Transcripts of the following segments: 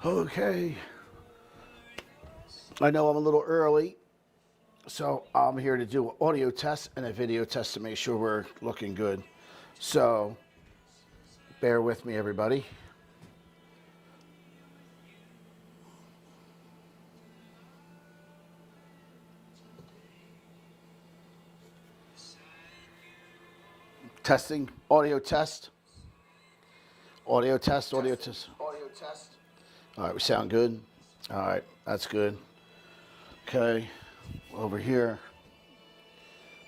Okay. I know I'm a little early, so I'm here to do an audio test and a video test to make sure we're looking good. So, bear with me, everybody. Testing, audio test. Audio test, audio test. Audio test. All right, we sound good. All right, that's good. Okay, over here.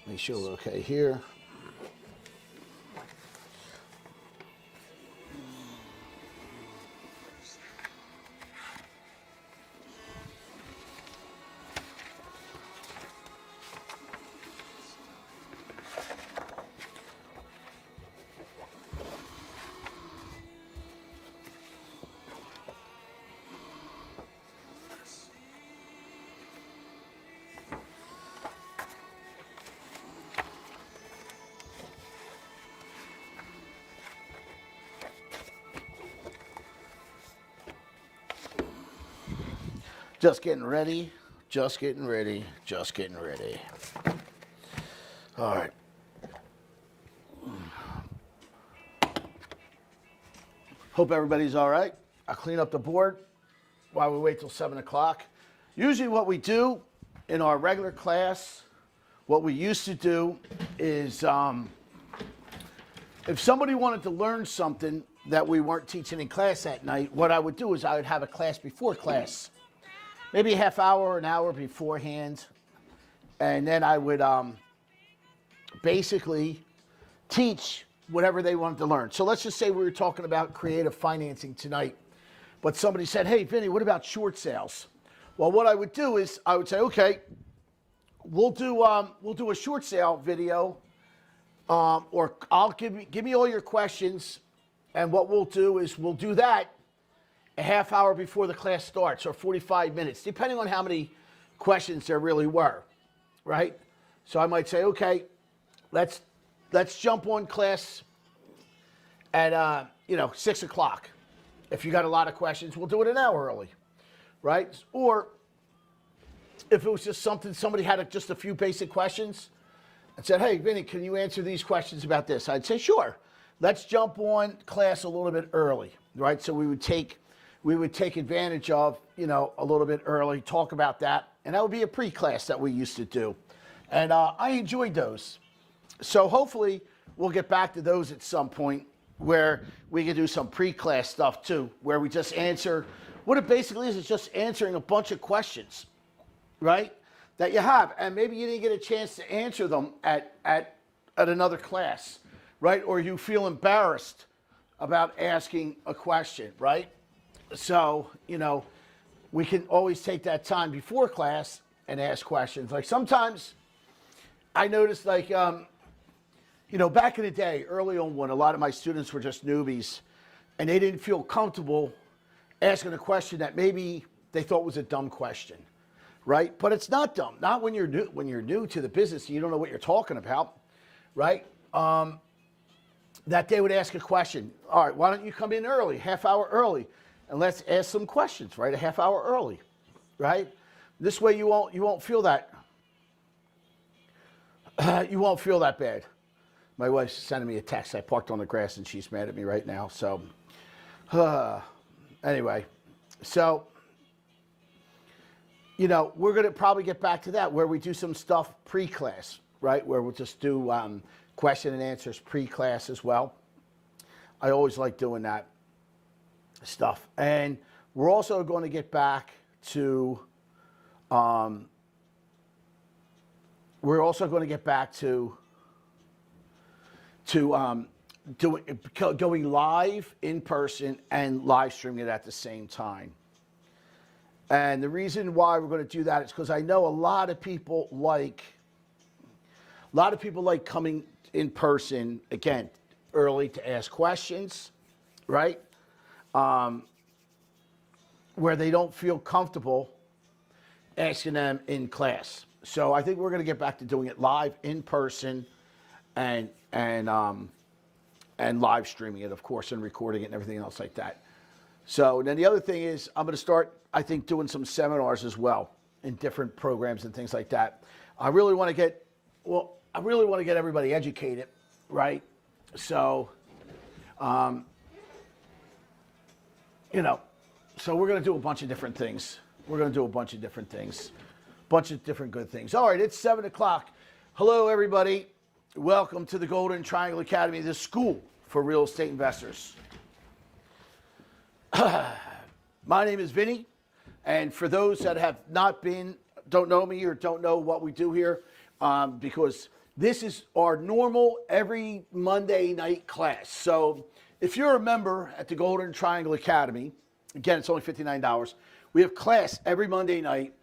Make sure we're okay here. Just getting ready, just getting ready, just getting ready. All right. Hope everybody's all right. I'll clean up the board while we wait till 7 o'clock. Usually what we do in our regular class, what we used to do is if somebody wanted to learn something that we weren't teaching in class that night, what I would do is I would have a class before class. Maybe a half hour or an hour beforehand. And then I would basically teach whatever they wanted to learn. So let's just say we were talking about creative financing tonight, but somebody said, hey, Vinny, what about short sales? Well, what I would do is I would say, okay, we'll do a short sale video, or I'll give me all your questions, and what we'll do is we'll do that a half hour before the class starts, or 45 minutes, depending on how many questions there really were, right? So I might say, okay, let's jump on class at 6 o'clock. If you got a lot of questions, we'll do it an hour early, right? Or if it was just something, somebody had just a few basic questions and said, hey, Vinny, can you answer these questions about this? I'd say, sure. Let's jump on class a little bit early, right? So we would take advantage of, a little bit early, talk about that. And that would be a pre-class that we used to do. And I enjoyed those. So hopefully we'll get back to those at some point where we can do some pre-class stuff too, where we just answer. What it basically is just answering a bunch of questions, right, that you have. And maybe you didn't get a chance to answer them at another class, right? Or you feel embarrassed about asking a question, right? So, we can always take that time before class and ask questions. Like sometimes I noticed back in the day, early on when a lot of my students were just newbies and they didn't feel comfortable asking a question that maybe they thought was a dumb question, right? But it's not dumb. Not when you're new to the business and you don't know what you're talking about, right? That they would ask a question. All right, why don't you come in early, half hour early? And let's ask some questions, right? A half hour early, right? This way you won't feel that you won't feel that bad. My wife's sending me a text. I parked on the grass and she's mad at me right now. So anyway, so we're gonna probably get back to that where we do some stuff pre-class, right? Where we'll just do question and answers pre-class as well. I always like doing that stuff. And we're also going to get back to going live in person and live streaming it at the same time. And the reason why we're going to do that is because I know a lot of people like coming in person, again, early to ask questions, right? Where they don't feel comfortable asking them in class. So I think we're going to get back to doing it live in person and live streaming it, of course, and recording it and everything else like that. So then the other thing is I'm going to start, I think, doing some seminars as well in different programs and things like that. I really want to get everybody educated, right? So, so we're going to do a bunch of different things. Bunch of different good things. All right, it's 7 o'clock. Hello, everybody. Welcome to the Golden Triangle Academy, the school for real estate investors. My name is Vinny, and for those that have don't know me or don't know what we do here, because this is our normal every Monday night class. So if you're a member at the Golden Triangle Academy, again, it's only $59. We have class every Monday night,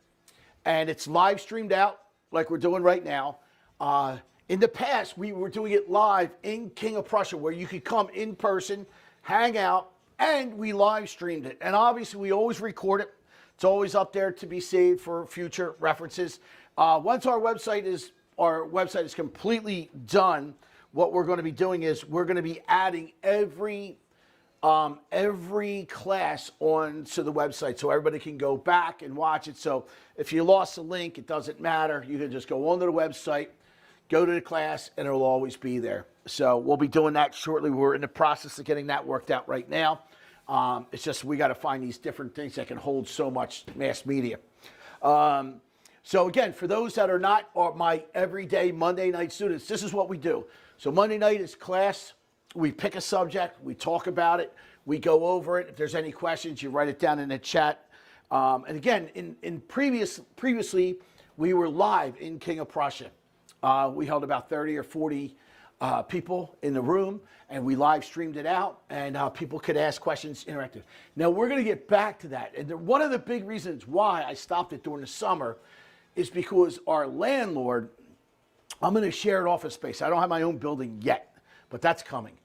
and it's live streamed out like we're doing right now. In the past, we were doing it live in King of Prussia, where you could come in person, hang out, and we live streamed it. And obviously, we always record it. It's always up there to be saved for future references. Once our website is completely done, what we're going to be doing is we're going to be adding every class onto the website so everybody can go back and watch it. So if you lost a link, it doesn't matter. You can just go onto the website, go to the class, and it'll always be there. So we'll be doing that shortly. We're in the process of getting that worked out right now. It's just we got to find these different things that can hold so much mass media. So again, for those that are not my everyday Monday night students, this is what we do. So Monday night is class. We pick a subject. We talk about it. We go over it. If there's any questions, you write it down in the chat. And again, previously, we were live in King of Prussia. We held about 30 or 40 people in the room, and we live streamed it out, and people could ask questions interactive. Now, we're going to get back to that. And one of the big reasons why I stopped it during the summer is because our landlord, I'm in a shared office space. I don't have my own building yet, but that's coming.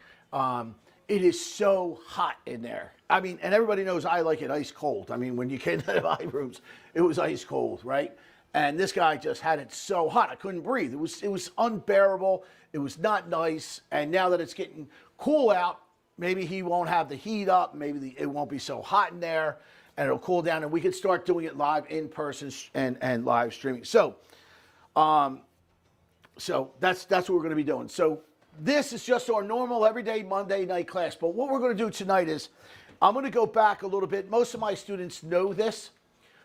It is so hot in there. I mean, and everybody knows I like it ice cold. I mean, when you came to my rooms, it was ice cold, right? And this guy just had it so hot, I couldn't breathe. It was unbearable. It was not nice. And now that it's getting cool out, maybe he won't have the heat up. Maybe it won't be so hot in there, and it'll cool down, and we can start doing it live in person and live streaming. So that's what we're going to be doing. So this is just our normal everyday Monday night class. But what we're going to do tonight is I'm going to go back a little bit. Most of my students know this,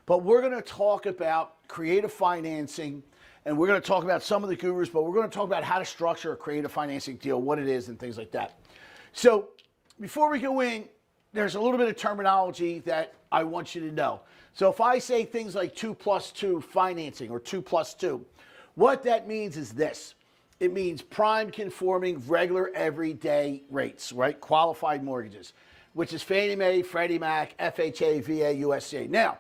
but we're going to talk about creative financing, and we're going to talk about some of the gurus, but we're going to talk about how to structure a creative financing deal, what it is, and things like that. So before we go in, there's a little bit of terminology that I want you to know. So if I say things like 2+2 financing or 2+2, what that means is this. It means prime conforming regular everyday rates, right? Qualified mortgages, which is Fannie Mae, Freddie Mac, FHA, VA, USDA. Now,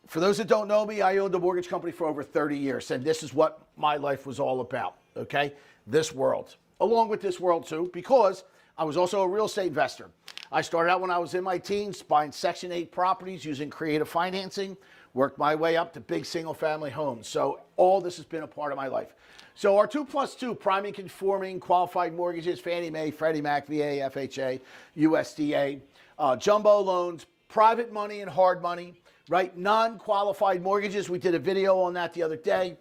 for those that don't know me, I owned a mortgage company for over 30 years, and this is what my life was all about, okay? This world. Along with this world, too, because I was also a real estate investor. I started out when I was in my teens buying Section 8 properties using creative financing, worked my way up to big single-family homes. So all this has been a part of my life. So our 2+2 priming conforming qualified mortgages, Fannie Mae, Freddie Mac, VA, FHA, USDA, jumbo loans, private money and hard money, right? Non-qualified mortgages. We did a video on that the other day.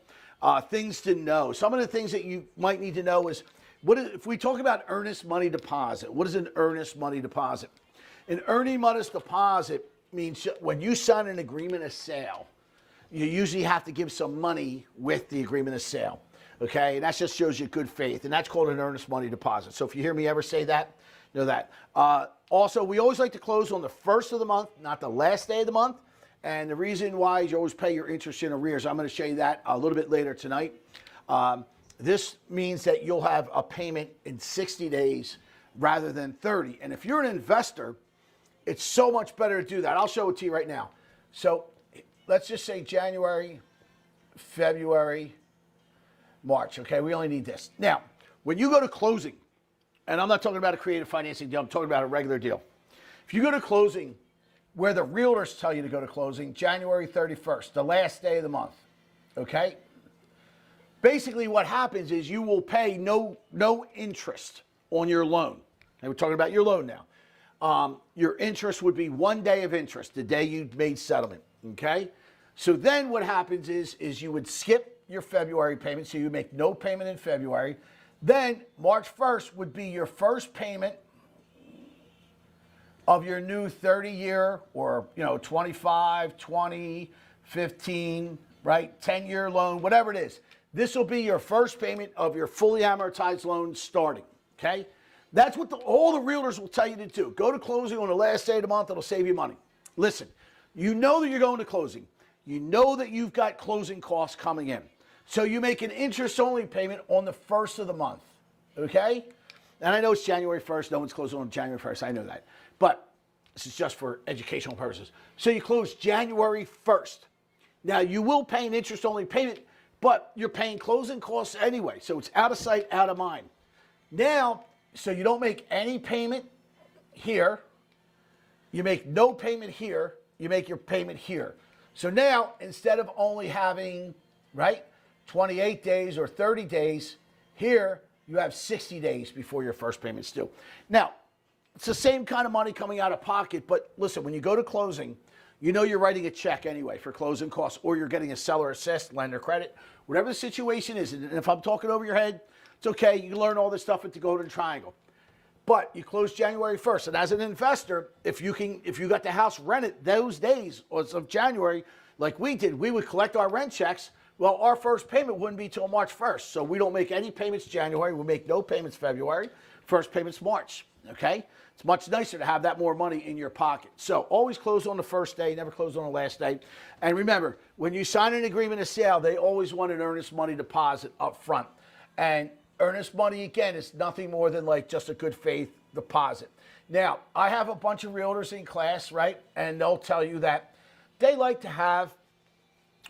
Things to know. Some of the things that you might need to know is, if we talk about earnest money deposit, what is an earnest money deposit? An earning money deposit means when you sign an agreement of sale, you usually have to give some money with the agreement of sale. Okay, and that just shows you good faith, and that's called an earnest money deposit. So if you hear me ever say that, know that. Also, we always like to close on the first of the month, not the last day of the month. And the reason why is you always pay your interest in arrears. I'm going to show you that a little bit later tonight. This means that you'll have a payment in 60 days rather than 30. And if you're an investor, it's so much better to do that. I'll show it to you right now. So let's just say January, February, March, okay? We only need this. Now, when you go to closing, and I'm not talking about a creative financing deal, I'm talking about a regular deal. If you go to closing, where the realtors tell you to go to closing, January 31st, the last day of the month, okay? Basically what happens is you will pay no interest on your loan. And we're talking about your loan now. your interest would be 1 day of interest, the day you made settlement, okay? So then what happens is you would skip your February payment, so you make no payment in February. Then March 1st would be your first payment of your new 30-year or 25, 20, 15, right, 10-year loan, whatever it is. This will be your first payment of your fully amortized loan starting, okay? That's what all the realtors will tell you to do. Go to closing on the last day of the month. It'll save you money. Listen, you know that you're going to closing. You know that you've got closing costs coming in. So you make an interest-only payment on the first of the month, okay? And I know it's January 1st. No one's closing on January 1st. I know that. But this is just for educational purposes. So you close January 1st. Now, you will pay an interest-only payment, but you're paying closing costs anyway. So it's out of sight, out of mind. Now, so you don't make any payment here. You make no payment here. You make your payment here. So now, instead of only having, right, 28 days or 30 days, here you have 60 days before your first payment's due. Now, it's the same kind of money coming out of pocket, but listen, when you go to closing, you know you're writing a check anyway for closing costs, or you're getting a seller assist, lender credit, whatever the situation is. And if I'm talking over your head, it's okay. You can learn all this stuff at the Golden Triangle. But you close January 1st. And as an investor, if you got the house rented those days of January, like we did, we would collect our rent checks. Well, our first payment wouldn't be till March 1st. So we don't make any payments January. We make no payments February. First payment's March, okay? It's much nicer to have that more money in your pocket. So always close on the first day, never close on the last day. And remember, when you sign an agreement of sale, they always want an earnest money deposit up front. And earnest money, again, is nothing more than like just a good faith deposit. Now, I have a bunch of realtors in class, right? And they'll tell you that they like to have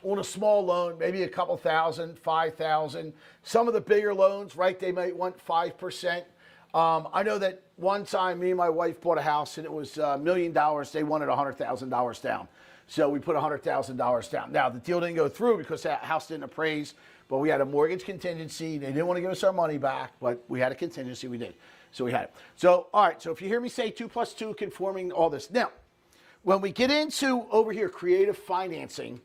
on a small loan, maybe a couple thousand, 5,000. Some of the bigger loans, right, they might want 5%. I know that one time me and my wife bought a house and it was $1 million. They wanted $100,000 down. So we put $100,000 down. Now, the deal didn't go through because that house didn't appraise, but we had a mortgage contingency. They didn't want to give us our money back, but we had a contingency. We did. So we had it. So, all right. So if you hear me say 2 + 2 conforming, all this. Now, when we get into over here, creative financing,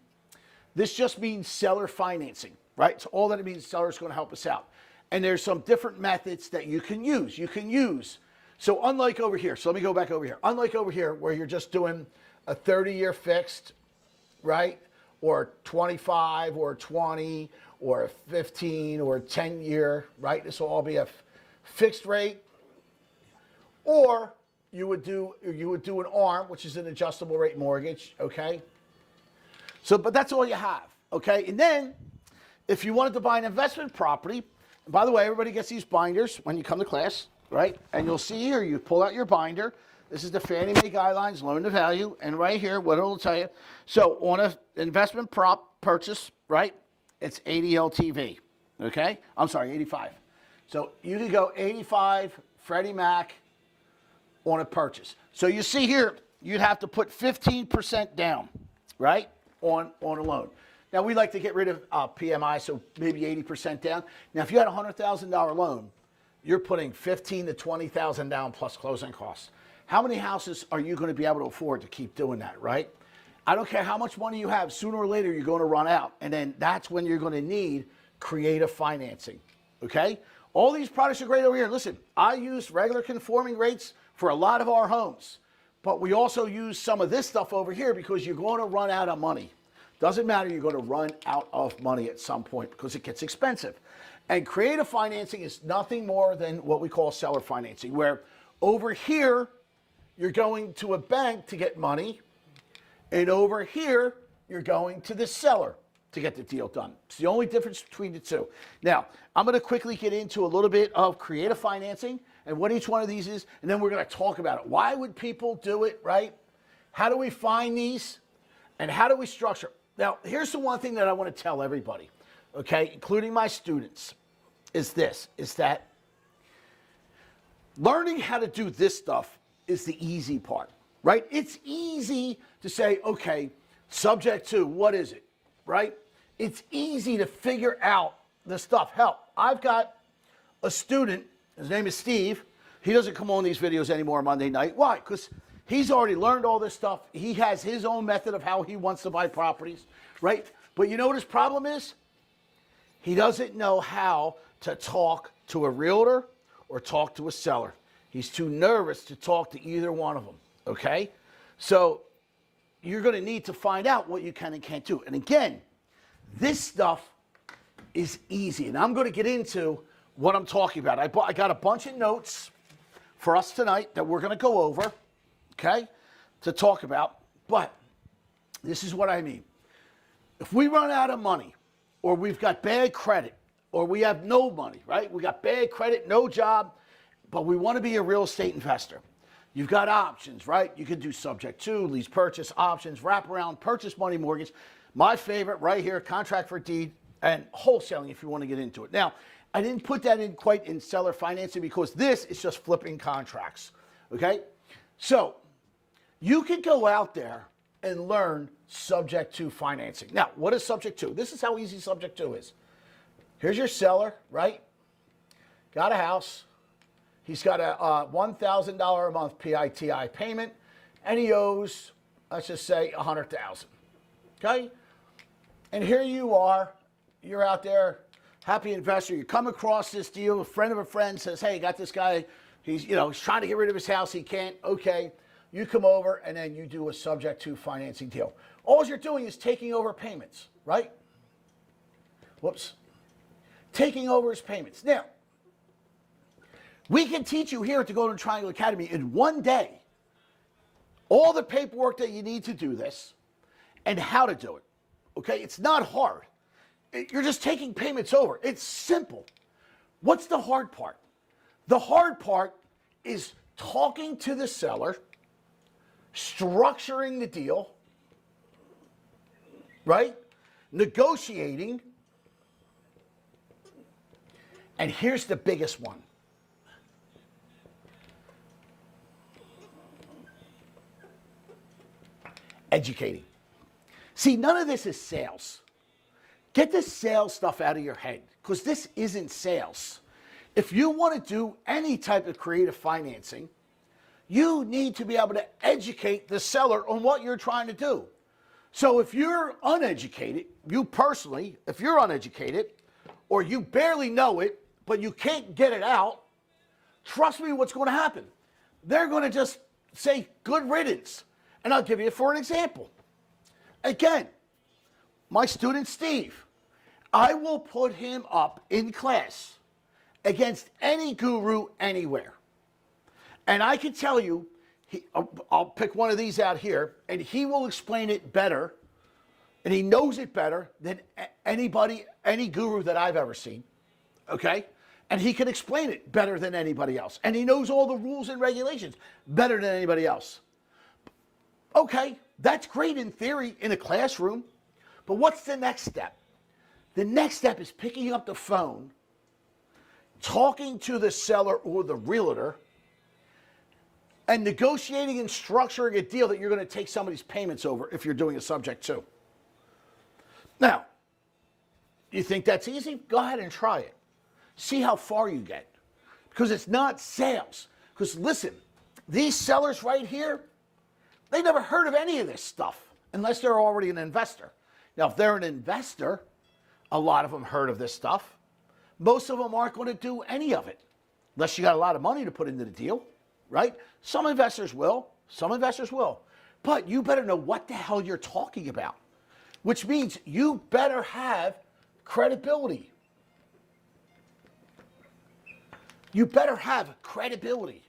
this just means seller financing, right? So all that it means, seller's going to help us out. And there's some different methods that you can use. So unlike over here, so let me go back over here. Unlike over here where you're just doing a 30-year fixed, right? Or 25 or 20 or a 15 or 10-year, right? This will all be a fixed rate. Or you would do an ARM, which is an adjustable rate mortgage, okay? So, but that's all you have, okay? And then if you wanted to buy an investment property, and by the way, everybody gets these binders when you come to class, right? And you'll see here, you pull out your binder. This is the Fannie Mae Guidelines, loan to value. And right here, what it'll tell you. So on an investment prop purchase, right, it's 80 LTV, okay? I'm sorry, 85. So you could go 85 Freddie Mac on a purchase. So you see here, you'd have to put 15% down, right, on a loan. Now, we like to get rid of PMI, so maybe 80% down. Now, if you had a $100,000 loan, you're putting $15,000 to $20,000 down plus closing costs. How many houses are you going to be able to afford to keep doing that, right? I don't care how much money you have. Sooner or later, you're going to run out. And then that's when you're going to need creative financing, okay? All these products are great over here. Listen, I use regular conforming rates for a lot of our homes. But we also use some of this stuff over here because you're going to run out of money. Doesn't matter, you're going to run out of money at some point because it gets expensive. And creative financing is nothing more than what we call seller financing, where over here, you're going to a bank to get money, and over here, you're going to the seller to get the deal done. It's the only difference between the two. Now, I'm going to quickly get into a little bit of creative financing and what each one of these is, and then we're going to talk about it. Why would people do it, right? How do we find these, and how do we structure? Now, here's the one thing that I want to tell everybody, okay, including my students, is that learning how to do this stuff is the easy part, right? It's easy to say, okay, subject to, what is it, right? It's easy to figure out the stuff. Hell, I've got a student, his name is Steve. He doesn't come on these videos anymore Monday night. Why? Because he's already learned all this stuff. He has his own method of how he wants to buy properties, right? But you know what his problem is? He doesn't know how to talk to a realtor or talk to a seller. He's too nervous to talk to either one of them, okay? So you're going to need to find out what you can and can't do. And again, this stuff is easy. And I'm going to get into what I'm talking about. I got a bunch of notes for us tonight that we're going to go over, okay, to talk about. But this is what I mean. If we run out of money, or we've got bad credit, or we have no money, right? We got bad credit, no job, but we want to be a real estate investor. You've got options, right? You can do subject to, lease purchase, options, wraparound, purchase money mortgage. My favorite right here, contract for deed, and wholesaling if you want to get into it. Now, I didn't put that in quite in seller financing because this is just flipping contracts, okay? So you could go out there and learn subject to financing. Now, what is subject to? This is how easy subject to is. Here's your seller, right? Got a house. He's got a $1,000 a month PITI payment, and he owes, let's just say, $100,000, okay? And here you are. You're out there, happy investor. You come across this deal. A friend of a friend says, hey, got this guy. He's trying to get rid of his house. He can't. Okay. You come over, and then you do a subject to financing deal. All you're doing is taking over payments, right? Whoops. Taking over his payments. Now, we can teach you here at the Golden Triangle Academy in one day all the paperwork that you need to do this and how to do it, okay? It's not hard. You're just taking payments over. It's simple. What's the hard part? The hard part is talking to the seller, structuring the deal, right? Negotiating. And here's the biggest one. Educating. See, none of this is sales. Get this sales stuff out of your head because this isn't sales. If you want to do any type of creative financing, you need to be able to educate the seller on what you're trying to do. So if you're uneducated, you personally, if you're uneducated or you barely know it, but you can't get it out, trust me what's going to happen. They're going to just say good riddance. And I'll give you for an example. Again, my student Steve, I will put him up in class against any guru anywhere. And I can tell you, I'll pick one of these out here, and he will explain it better, and he knows it better than anybody, any guru that I've ever seen, okay? And he can explain it better than anybody else. And he knows all the rules and regulations better than anybody else. Okay, that's great in theory in a classroom, but what's the next step? The next step is picking up the phone, talking to the seller or the realtor, and negotiating and structuring a deal that you're going to take somebody's payments over if you're doing a subject to. Now, you think that's easy? Go ahead and try it. See how far you get. Because it's not sales. Because listen, these sellers right here, they never heard of any of this stuff unless they're already an investor. Now, if they're an investor, a lot of them heard of this stuff. Most of them aren't going to do any of it unless you got a lot of money to put into the deal, right? Some investors will. Some investors will. But you better know what the hell you're talking about, which means you better have credibility. You better have credibility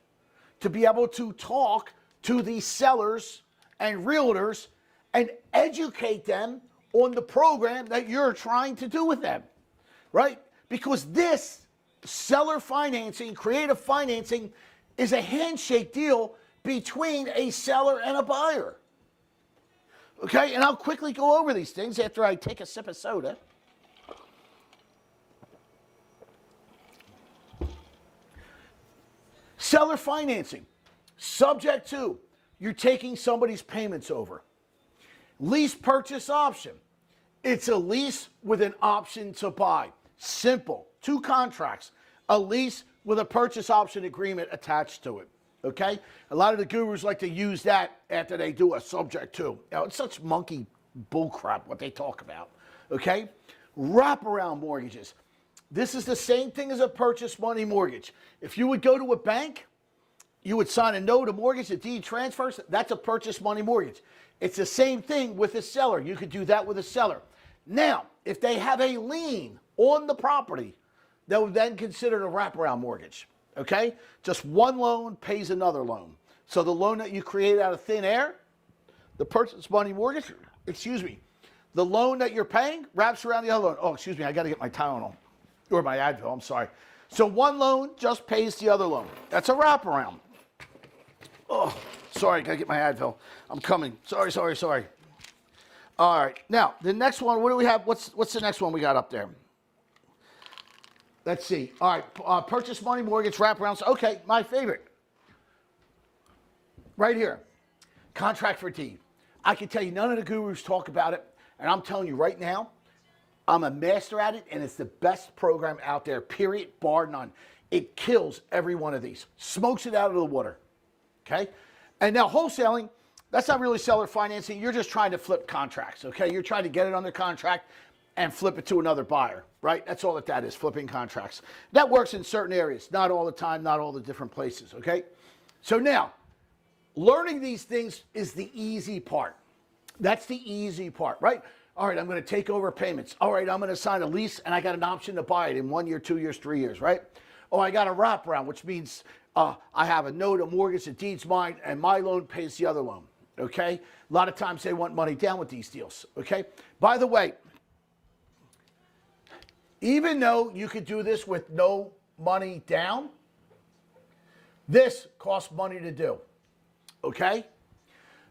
to be able to talk to these sellers and realtors and educate them on the program that you're trying to do with them, right? Because this seller financing, creative financing, is a handshake deal between a seller and a buyer. Okay, and I'll quickly go over these things after I take a sip of soda. Seller financing, subject to, you're taking somebody's payments over. Lease purchase option, it's a lease with an option to buy. Simple, 2 contracts, a lease with a purchase option agreement attached to it. Okay? A lot of the gurus like to use that after they do a subject to. It's such monkey bullcrap what they talk about. Okay? Wraparound mortgages. This is the same thing as a purchase money mortgage. If you would go to a bank, you would sign a note, a mortgage, a deed transfers. That's a purchase money mortgage. It's the same thing with a seller. You could do that with a seller. Now, if they have a lien on the property, that would then consider a wraparound mortgage. Okay? Just one loan pays another loan. So the loan that you create out of thin air, the purchase money mortgage, the loan that you're paying wraps around the other loan. Oh, excuse me, I got to get my Tylenol. Or my Advil, I'm sorry. So one loan just pays the other loan. That's a wraparound. Oh, sorry, got to get my Advil. I'm coming. Sorry. All right. Now, the next one, what do we have? What's the next one we got up there? Let's see. All right. Purchase money mortgage wraparounds. Okay, my favorite. Right here. Contract for deed. I can tell you none of the gurus talk about it. And I'm telling you right now, I'm a master at it, and it's the best program out there, period, bar none. It kills every one of these. Smokes it out of the water. Okay? And now wholesaling, that's not really seller financing. You're just trying to flip contracts, okay? You're trying to get it under contract and flip it to another buyer, right? That's all that is, flipping contracts. That works in certain areas, not all the time, not all the different places, okay? So now, learning these things is the easy part. That's the easy part, right? All right, I'm going to take over payments. All right, I'm going to sign a lease, and I got an option to buy it in 1 year, 2 years, 3 years, right? Oh, I got a wraparound, which means I have a note, a mortgage, a deed's mine, and my loan pays the other loan, okay? A lot of times they want money down with these deals, okay? By the way, even though you could do this with no money down, this costs money to do, okay?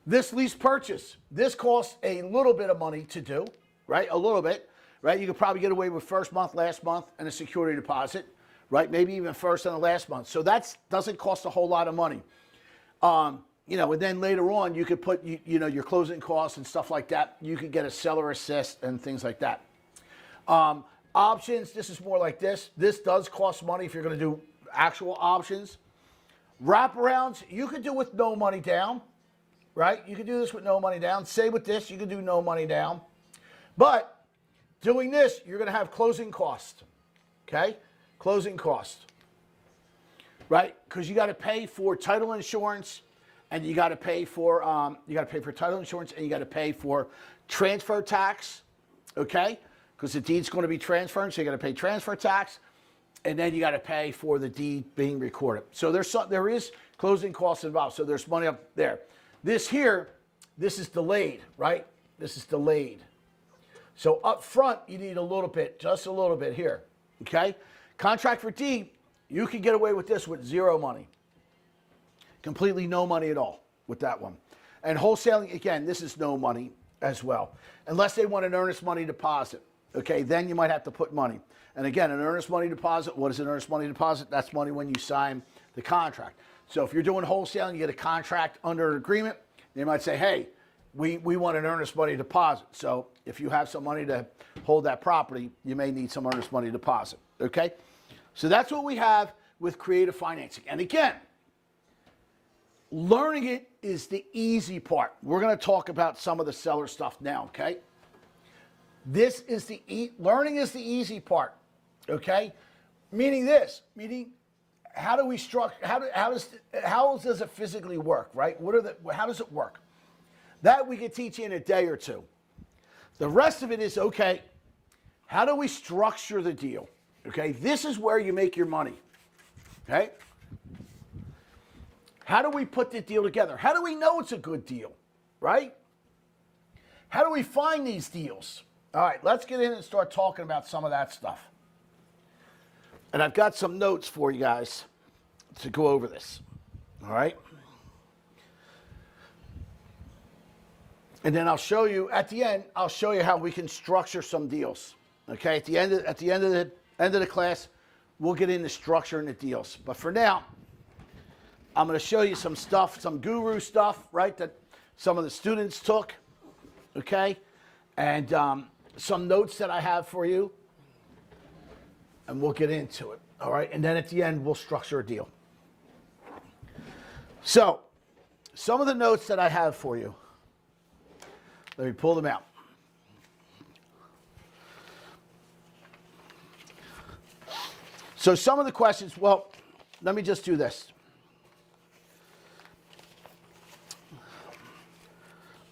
This lease purchase, this costs a little bit of money to do, right? A little bit, right? You could probably get away with first month, last month, and a security deposit, right? Maybe even first and the last month. So that doesn't cost a whole lot of money. And then later on, you could put, your closing costs and stuff like that. You could get a seller assist and things like that. Options, this is more like this. This does cost money if you're going to do actual options. Wraparounds, you could do with no money down. Right? You can do this with no money down. Say with this, you can do no money down. But doing this, you're going to have closing costs. Okay? Closing costs. Right? Because you got to pay for title insurance, and you got to pay for title insurance, and you got to pay for transfer tax. Okay? Because the deed's going to be transferred, so you got to pay transfer tax, and then you got to pay for the deed being recorded. So there is closing costs involved. So there's money up there. This here, this is delayed, right? This is delayed. So up front, you need a little bit, just a little bit here, okay? Contract for deed, you can get away with this with zero money. Completely no money at all with that one. And wholesaling, again, this is no money as well. Unless they want an earnest money deposit, okay? Then you might have to put money. And again, an earnest money deposit, what is an earnest money deposit? That's money when you sign the contract. So if you're doing wholesaling, you get a contract under an agreement, they might say, hey, we want an earnest money deposit. So if you have some money to hold that property, you may need some earnest money deposit, okay? So that's what we have with creative financing. And again, learning it is the easy part. We're going to talk about some of the seller stuff now, okay? Learning is the easy part, okay? Meaning how do we structure? How does it physically work, right? How does it work? That we could teach you in a day or two. The rest of it is, okay, how do we structure the deal? Okay, this is where you make your money. Okay? How do we put the deal together? How do we know it's a good deal, right? How do we find these deals? All right, let's get in and start talking about some of that stuff. And I've got some notes for you guys to go over this. All right? And then I'll show you, at the end, I'll show you how we can structure some deals. Okay? At the end of the class, we'll get into structuring the deals. But for now, I'm going to show you some stuff, some guru stuff, right, that some of the students took. Okay? And some notes that I have for you. And we'll get into it. All right, and then at the end, we'll structure a deal. So, some of the notes that I have for you, let me pull them out. So some of the questions, well, let me just do this.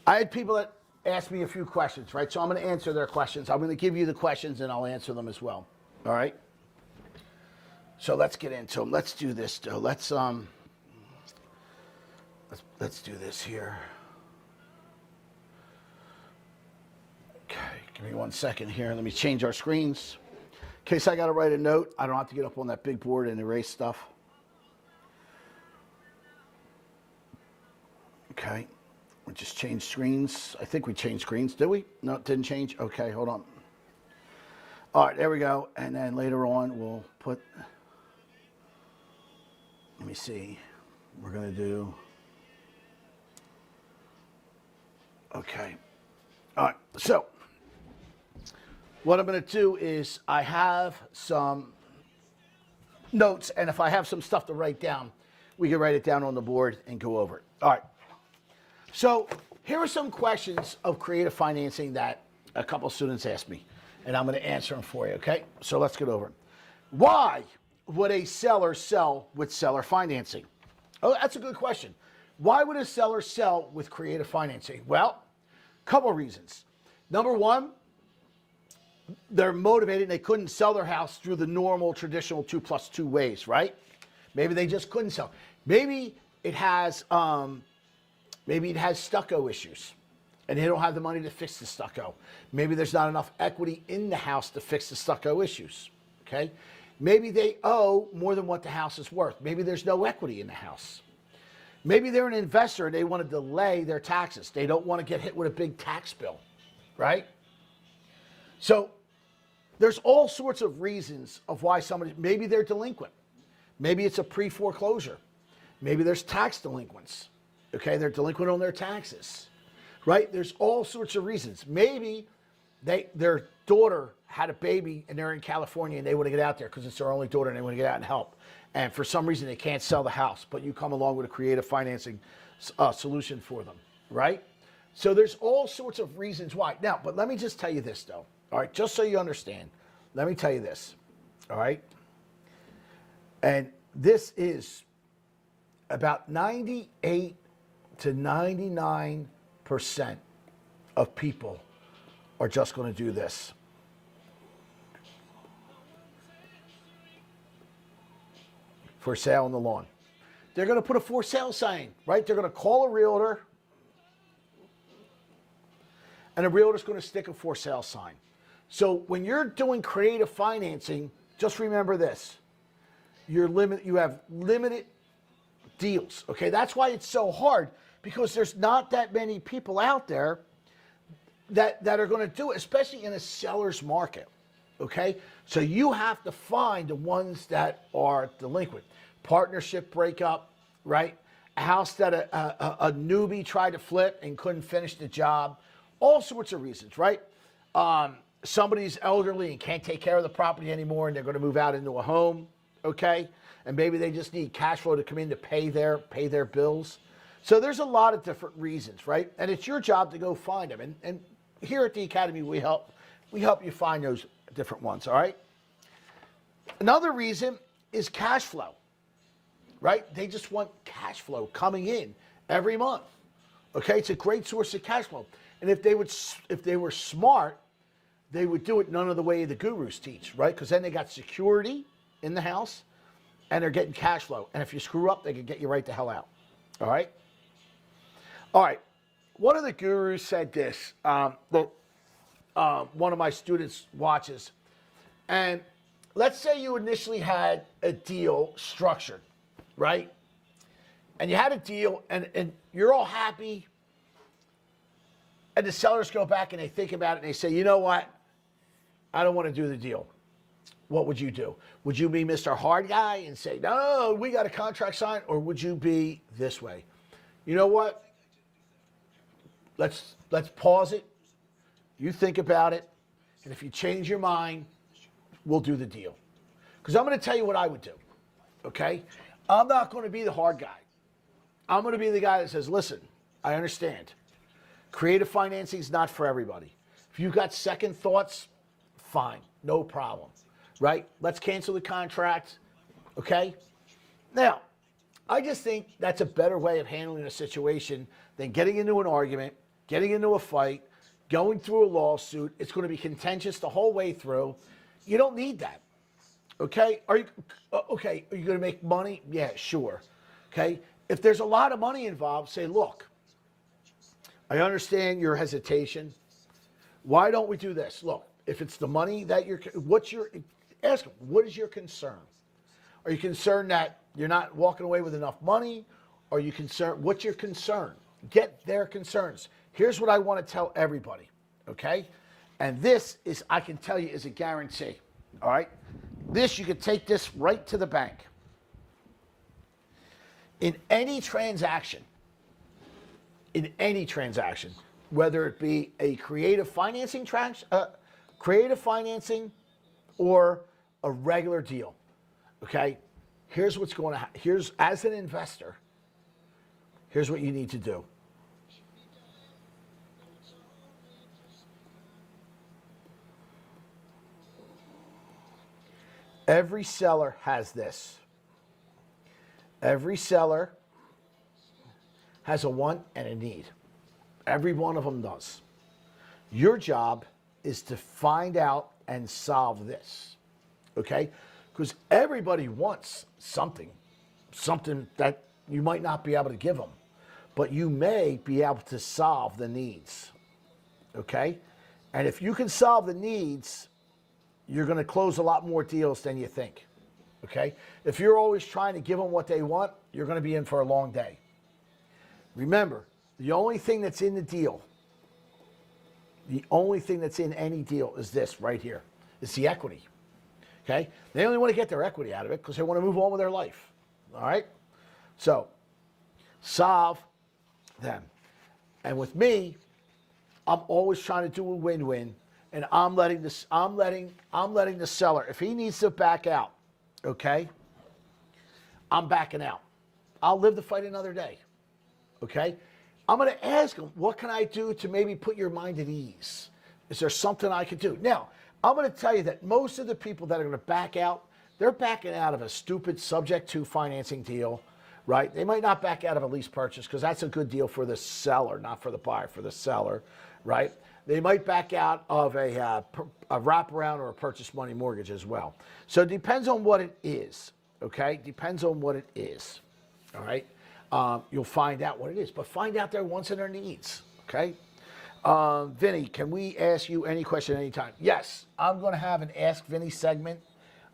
I had people that asked me a few questions, right? So I'm going to answer their questions. I'm going to give you the questions and I'll answer them as well. All right? So let's get into them. Let's do this, though. Let's do this here. Okay, give me 1 second here. Let me change our screens. In case I got to write a note, I don't have to get up on that big board and erase stuff. Okay, we just changed screens. I think we changed screens, did we? No, it didn't change. Okay, hold on. All right, there we go. And then later on, we'll put, let me see. We're going to do, okay. All right, so what I'm going to do is I have some notes, and if I have some stuff to write down, we can write it down on the board and go over it. All right. So here are some questions of creative financing that a couple students asked me, and I'm going to answer them for you, okay? So let's get over it. Why would a seller sell with seller financing? Oh, that's a good question. Why would a seller sell with creative financing? Well, a couple of reasons. Number one, they're motivated and they couldn't sell their house through the normal traditional 2+2 ways, right? Maybe they just couldn't sell. Maybe it has stucco issues and they don't have the money to fix the stucco. Maybe there's not enough equity in the house to fix the stucco issues, okay? Maybe they owe more than what the house is worth. Maybe there's no equity in the house. Maybe they're an investor and they want to delay their taxes. They don't want to get hit with a big tax bill, right? So there's all sorts of reasons of why somebody, maybe they're delinquent. Maybe it's a pre-foreclosure. Maybe there's tax delinquents. Okay, they're delinquent on their taxes, right? There's all sorts of reasons. Maybe their daughter had a baby and they're in California and they want to get out there because it's their only daughter and they want to get out and help. And for some reason they can't sell the house, but you come along with a creative financing solution for them, right? So there's all sorts of reasons why. Now, but let me just tell you this though. All right, just so you understand, let me tell you this, all right? And this is about 98 to 99% of people are just going to do this. For sale on the lawn. They're going to put a for sale sign, right? They're going to call a realtor, and a realtor's going to stick a for sale sign. So when you're doing creative financing, just remember this. You have limited deals, okay? That's why it's so hard, because there's not that many people out there that are going to do it, especially in a seller's market, okay? So you have to find the ones that are delinquent. Partnership breakup, right? A house that a newbie tried to flip and couldn't finish the job. All sorts of reasons, right? Somebody's elderly and can't take care of the property anymore and they're going to move out into a home, okay? And maybe they just need cash flow to come in to pay their bills. So there's a lot of different reasons, right? And it's your job to go find them. And here at the Academy, we help you find those different ones, all right? Another reason is cash flow, right? They just want cash flow coming in every month, okay? It's a great source of cash flow. And if they were smart, they would do it none of the way the gurus teach, right? Because then they got security in the house and they're getting cash flow. And if you screw up, they can get you right the hell out, all right? All right, one of the gurus said this, that one of my students watches. And let's say you initially had a deal structured, right? And you had a deal and you're all happy. And the sellers go back and they think about it and they say, you know what? I don't want to do the deal. What would you do? Would you be Mr. Hard Guy and say, no, we got a contract signed? Or would you be this way? You know what? Let's pause it. You think about it. And if you change your mind, we'll do the deal. Because I'm going to tell you what I would do, okay? I'm not going to be the hard guy. I'm going to be the guy that says, listen, I understand. Creative financing is not for everybody. If you've got second thoughts, fine, no problem, right? Let's cancel the contract, okay? Now, I just think that's a better way of handling a situation than getting into an argument, getting into a fight, going through a lawsuit. It's going to be contentious the whole way through. You don't need that, okay? Are you going to make money? Yeah, sure, okay? If there's a lot of money involved, say, look, I understand your hesitation. Why don't we do this? Look, if it's the money that ask them, what is your concern? Are you concerned that you're not walking away with enough money? Are you concerned? What's your concern? Get their concerns. Here's what I want to tell everybody, okay? And this is, I can tell you, is a guarantee, all right? This, you could take this right to the bank. In any transaction, whether it be a creative financing or a regular deal, okay? Here's what's going to happen. As an investor, here's what you need to do. Every seller has this. Every seller has a want and a need. Every one of them does. Your job is to find out and solve this, okay? Because everybody wants something that you might not be able to give them, but you may be able to solve the needs, okay? And if you can solve the needs, you're going to close a lot more deals than you think, okay? If you're always trying to give them what they want, you're going to be in for a long day. Remember, the only thing that's in the deal, the only thing that's in any deal is this right here. It's the equity, okay? They only want to get their equity out of it because they want to move on with their life, all right? So, solve them. And with me, I'm always trying to do a win-win, and I'm letting the seller, if he needs to back out, okay, I'm backing out. I'll live the fight another day, okay? I'm going to ask him, what can I do to maybe put your mind at ease? Is there something I could do? Now, I'm going to tell you that most of the people that are going to back out, they're backing out of a stupid subject to financing deal, right? They might not back out of a lease purchase because that's a good deal for the seller, not for the buyer, for the seller, right? They might back out of a wraparound or a purchase money mortgage as well. So it depends on what it is, okay? Depends on what it is, all right? You'll find out what it is, but find out their wants and their needs, okay? Vinny, can we ask you any question anytime? Yes, I'm going to have an Ask Vinny segment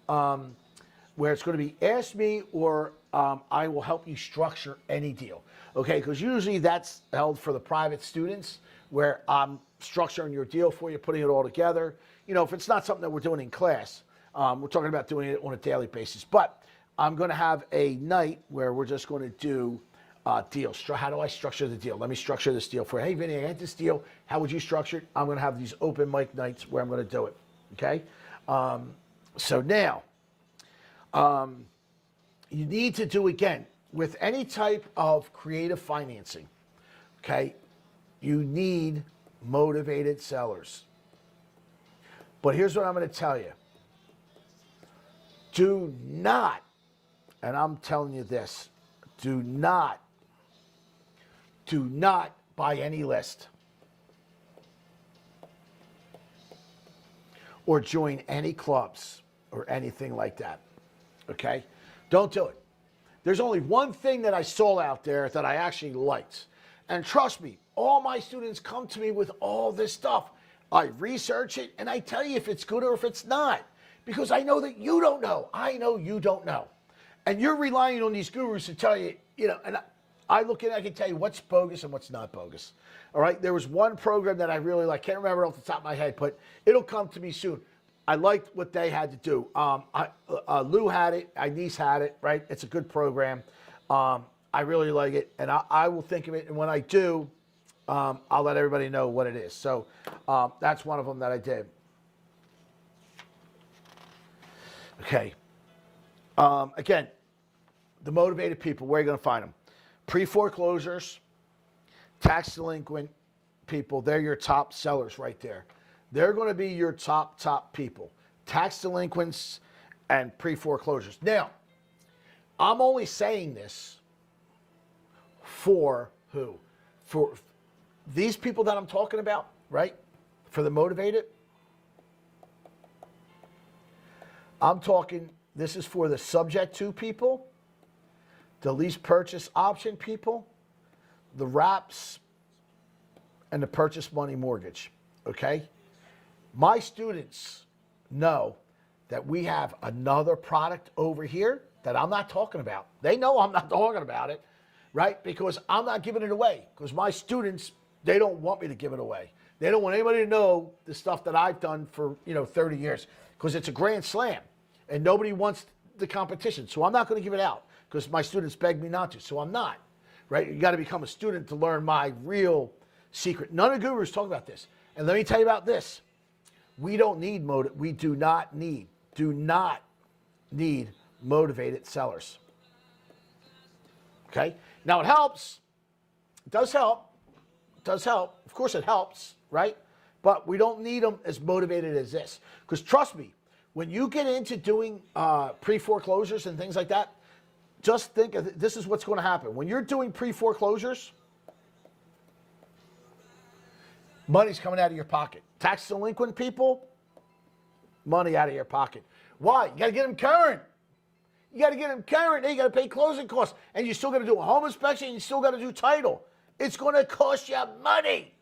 where it's going to be Ask Me or I will help you structure any deal, okay? Because usually that's held for the private students where I'm structuring your deal for you, putting it all together. You know, if it's not something that we're doing in class, we're talking about doing it on a daily basis. But I'm going to have a night where we're just going to do deals. How do I structure the deal? Let me structure this deal for you. Hey, Vinny, I got this deal. How would you structure it? I'm going to have these open mic nights where I'm going to do it. Okay? So now, you need to do, again, with any type of creative financing, okay, you need motivated sellers. But here's what I'm going to tell you. Do not, and I'm telling you this, do not buy any list or join any clubs or anything like that, okay? Don't do it. There's only one thing that I saw out there that I actually liked. And trust me, all my students come to me with all this stuff. I research it and I tell you if it's good or if it's not. Because I know that you don't know. I know you don't know. And you're relying on these gurus to tell you, you know, and I look at it, I can tell you what's bogus and what's not bogus. All right, there was one program that I really like, can't remember off the top of my head, but it'll come to me soon. I liked what they had to do. Lou had it, Inez had it, right? It's a good program. I really like it, and I will think of it, and when I do, I'll let everybody know what it is. So that's one of them that I did. Okay, Again, the motivated people, where are you going to find them? Pre-foreclosures, tax delinquent people, they're your top sellers right there. They're going to be your top people. Tax delinquents and pre-foreclosures. Now, I'm only saying this for who? For these people that I'm talking about, right? For the motivated. I'm talking, this is for the subject to people, the lease purchase option people, the wraps, and the purchase money mortgage, okay? My students know that we have another product over here that I'm not talking about. They know I'm not talking about it, right? Because I'm not giving it away. Because my students, they don't want me to give it away. They don't want anybody to know the stuff that I've done for, 30 years. Because it's a grand slam. And nobody wants the competition. So I'm not going to give it out. Because my students beg me not to. So I'm not, right? You got to become a student to learn my real secret. None of the gurus talk about this. And let me tell you about this. We don't need we do not need motivated sellers. Okay? Now it helps. It does help. It does help. Of course it helps, right? But we don't need them as motivated as this. Because trust me, when you get into doing pre-foreclosures and things like that, just think of this is what's going to happen. When you're doing pre-foreclosures, money's coming out of your pocket. Tax delinquent people, money out of your pocket. Why? You got to get them current. You got to get them current. Then you got to pay closing costs. And you still got to do a home inspection. And you still got to do title. It's going to cost you money.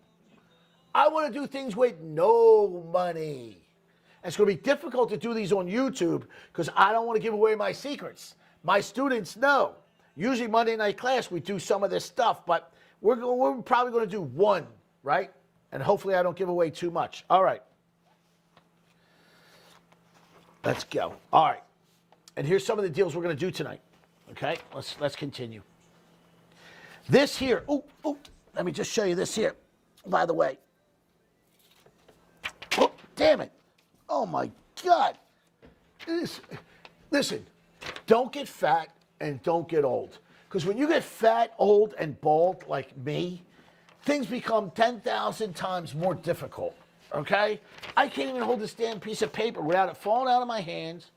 I want to do things with no money. And it's going to be difficult to do these on YouTube because I don't want to give away my secrets. My students know. Usually Monday night class, we do some of this stuff. But we're probably going to do one, right? And hopefully I don't give away too much. All right. Let's go. All right. And here's some of the deals we're going to do tonight. Okay? Let's continue. This here. Let me just show you this here. By the way. Oh, damn it. Oh, my God. Listen. Don't get fat and don't get old. Because when you get fat, old, and bald like me, things become 10,000 times more difficult, okay? I can't even hold this damn piece of paper without it falling out of my hands,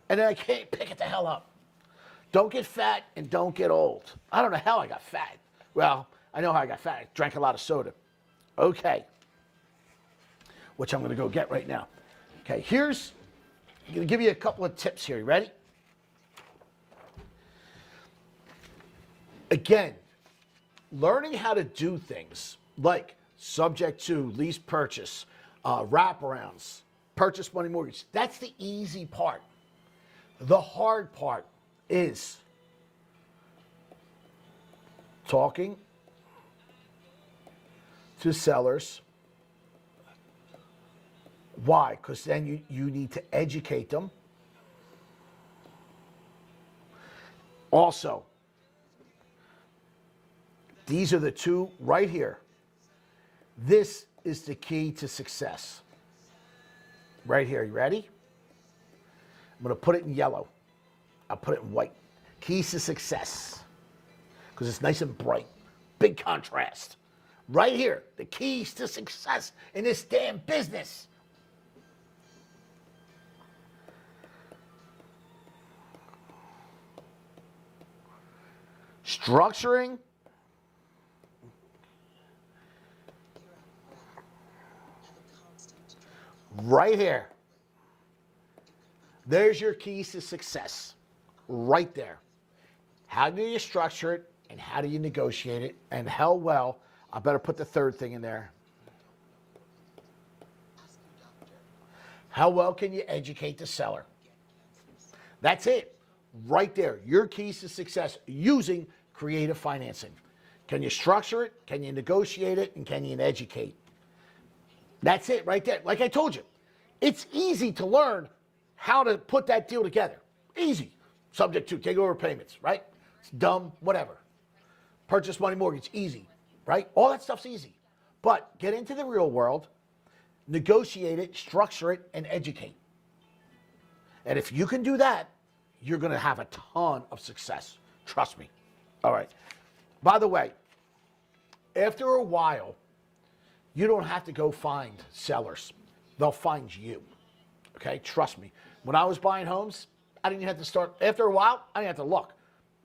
and then I can't pick it the hell up. Don't get fat and don't get old. I don't know how I got fat. Well, I know how I got fat. I drank a lot of soda. Okay. Which I'm going to go get right now. Okay, I'm going to give you a couple of tips here. You ready? Again, learning how to do things like subject to lease purchase, wraparounds, purchase money mortgage, that's the easy part. The hard part is talking to sellers. Why? Because then you need to educate them. Also, these are the two right here. This is the key to success. Right here. You ready? I'm going to put it in yellow. I'll put it in white. Keys to success. Because it's nice and bright. Big contrast. Right here. The keys to success in this damn business. Structuring. Right here. There's your keys to success. Right there. How do you structure it and how do you negotiate it? And hell well, I better put the third thing in there. How well can you educate the seller? That's it. Right there. Your keys to success using creative financing. Can you structure it? Can you negotiate it? And can you educate? That's it right there. Like I told you, it's easy to learn how to put that deal together. Easy. Subject to takeover payments, right? It's dumb, whatever. Purchase money mortgage, easy, right? All that stuff's easy. But get into the real world, negotiate it, structure it, and educate. And if you can do that, you're going to have a ton of success. Trust me. All right. By the way, after a while, you don't have to go find sellers. They'll find you. Okay? Trust me. When I was buying homes, I didn't have to start. After a while, I didn't have to look.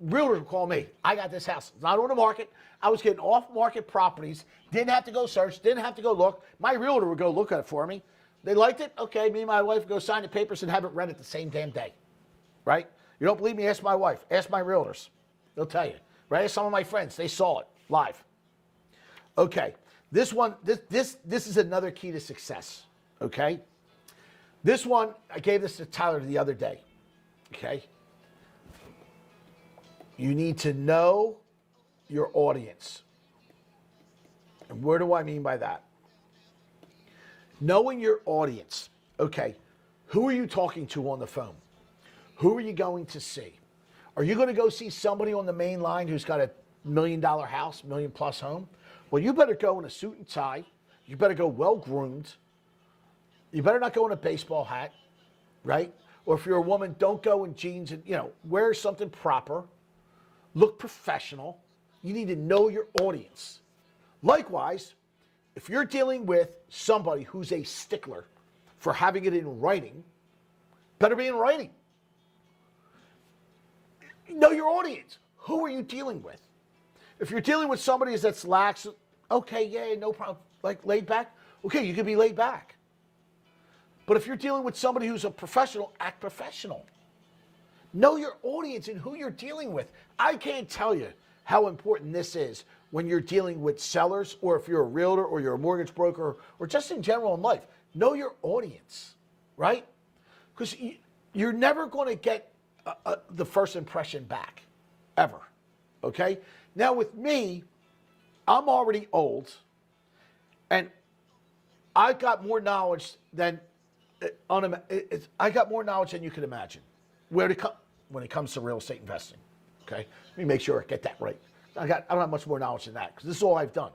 Realtors would call me. I got this house. It's not on the market. I was getting off-market properties. Didn't have to go search. Didn't have to go look. My realtor would go look at it for me. They liked it. Okay, me and my wife would go sign the papers and have it read it the same damn day. Right? You don't believe me? Ask my wife. Ask my realtors. They'll tell you. Right? Ask some of my friends. They saw it live. Okay. This one, this is another key to success. Okay? This one, I gave this to Tyler the other day. Okay? You need to know your audience. And what do I mean by that? Knowing your audience. Okay, who are you talking to on the phone? Who are you going to see? Are you going to go see somebody on the main line who's got $1 million house, $1 million+ home? Well, you better go in a suit and tie. You better go well groomed. You better not go in a baseball hat, right? Or if you're a woman, don't go in jeans and, wear something proper. Look professional. You need to know your audience. Likewise, if you're dealing with somebody who's a stickler for having it in writing, better be in writing. Know your audience. Who are you dealing with? If you're dealing with somebody that's lax, okay, yeah, no problem. Like laid back, okay, you can be laid back. But if you're dealing with somebody who's a professional, act professional. Know your audience and who you're dealing with. I can't tell you how important this is when you're dealing with sellers, or if you're a realtor or you're a mortgage broker, or just in general in life. Know your audience, right? Because you're never going to get the first impression back, ever, okay? Now with me, I'm already old, and I've got more knowledge than I got more knowledge than you could imagine. When it comes to real estate investing, okay? Let me make sure I get that right. I don't have much more knowledge than that because this is all I've done,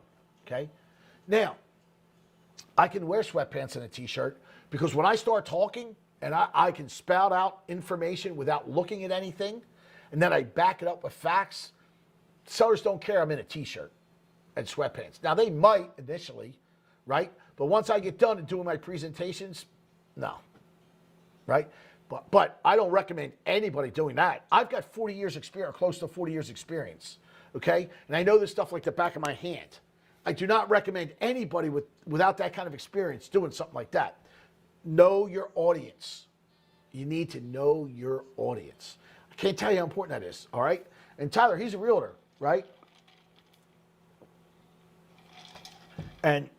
okay? Now, I can wear sweatpants and a t-shirt because when I start talking and I can spout out information without looking at anything, and then I back it up with facts, sellers don't care I'm in a t-shirt and sweatpants. Now, they might initially, right? But once I get done and doing my presentations, no, right? But I don't recommend anybody doing that. I've got 40 years experience, close to 40 years experience, okay? And I know this stuff like the back of my hand. I do not recommend anybody without that kind of experience doing something like that. Know your audience. You need to know your audience. I can't tell you how important that is, all right? And Tyler, he's a realtor, right? And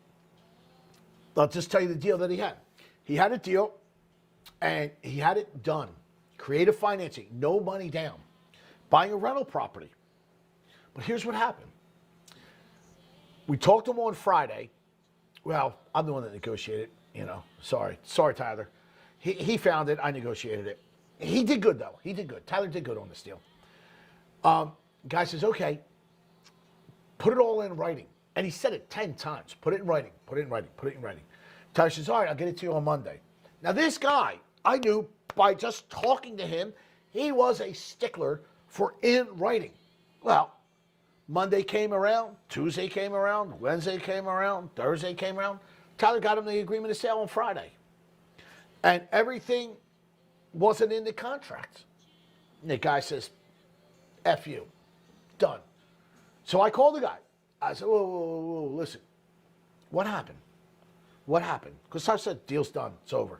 I'll just tell you the deal that he had. He had a deal, and he had it done. Creative financing, no money down. Buying a rental property. But here's what happened. We talked to him on Friday. Well, I'm the one that negotiated, Sorry, Tyler. He found it. I negotiated it. He did good, though. He did good. Tyler did good on this deal. Guy says, okay, put it all in writing. And he said it 10 times. Put it in writing. Put it in writing. Put it in writing. Tyler says, all right, I'll get it to you on Monday. Now, this guy, I knew by just talking to him, he was a stickler for in writing. Well, Monday came around, Tuesday came around, Wednesday came around, Thursday came around. Tyler got him the agreement of sale on Friday. And everything wasn't in the contract. And the guy says, F you, done. So I called the guy. I said, whoa, listen, what happened? What happened? Because Tyler said, deal's done, it's over.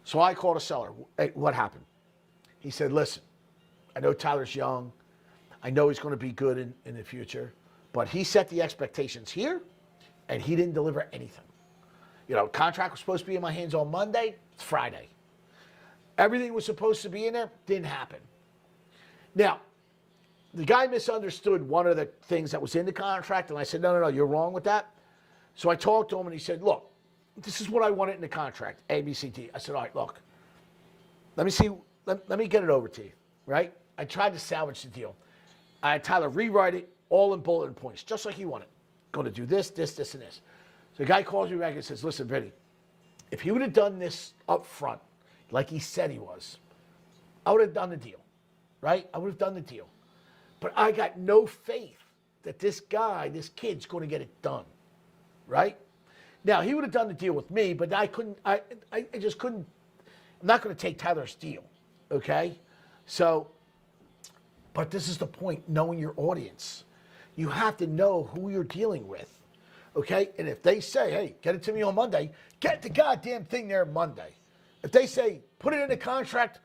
So I called a seller. Hey, what happened? He said, listen, I know Tyler's young. I know he's going to be good in the future. But he set the expectations here, and he didn't deliver anything. Contract was supposed to be in my hands on Monday. It's Friday. Everything was supposed to be in there. Didn't happen. Now, the guy misunderstood one of the things that was in the contract, and I said, no, you're wrong with that. So I talked to him, and he said, look, this is what I wanted in the contract, A, B, C, D. I said, all right, look, let me see, let me get it over to you, right? I tried to salvage the deal. I had Tyler rewrite it all in bullet points, just like he wanted. Going to do this, and this. So the guy calls me back and says, listen, Vinny, if he would have done this up front, like he said he was, I would have done the deal, right? I would have done the deal. But I got no faith that this kid's going to get it done, right? Now, he would have done the deal with me, but I just couldn't. I'm not going to take Tyler's deal, okay? So, but this is the point, knowing your audience. You have to know who you're dealing with, okay? And if they say, hey, get it to me on Monday, get the goddamn thing there Monday. If they say, put it in the contract,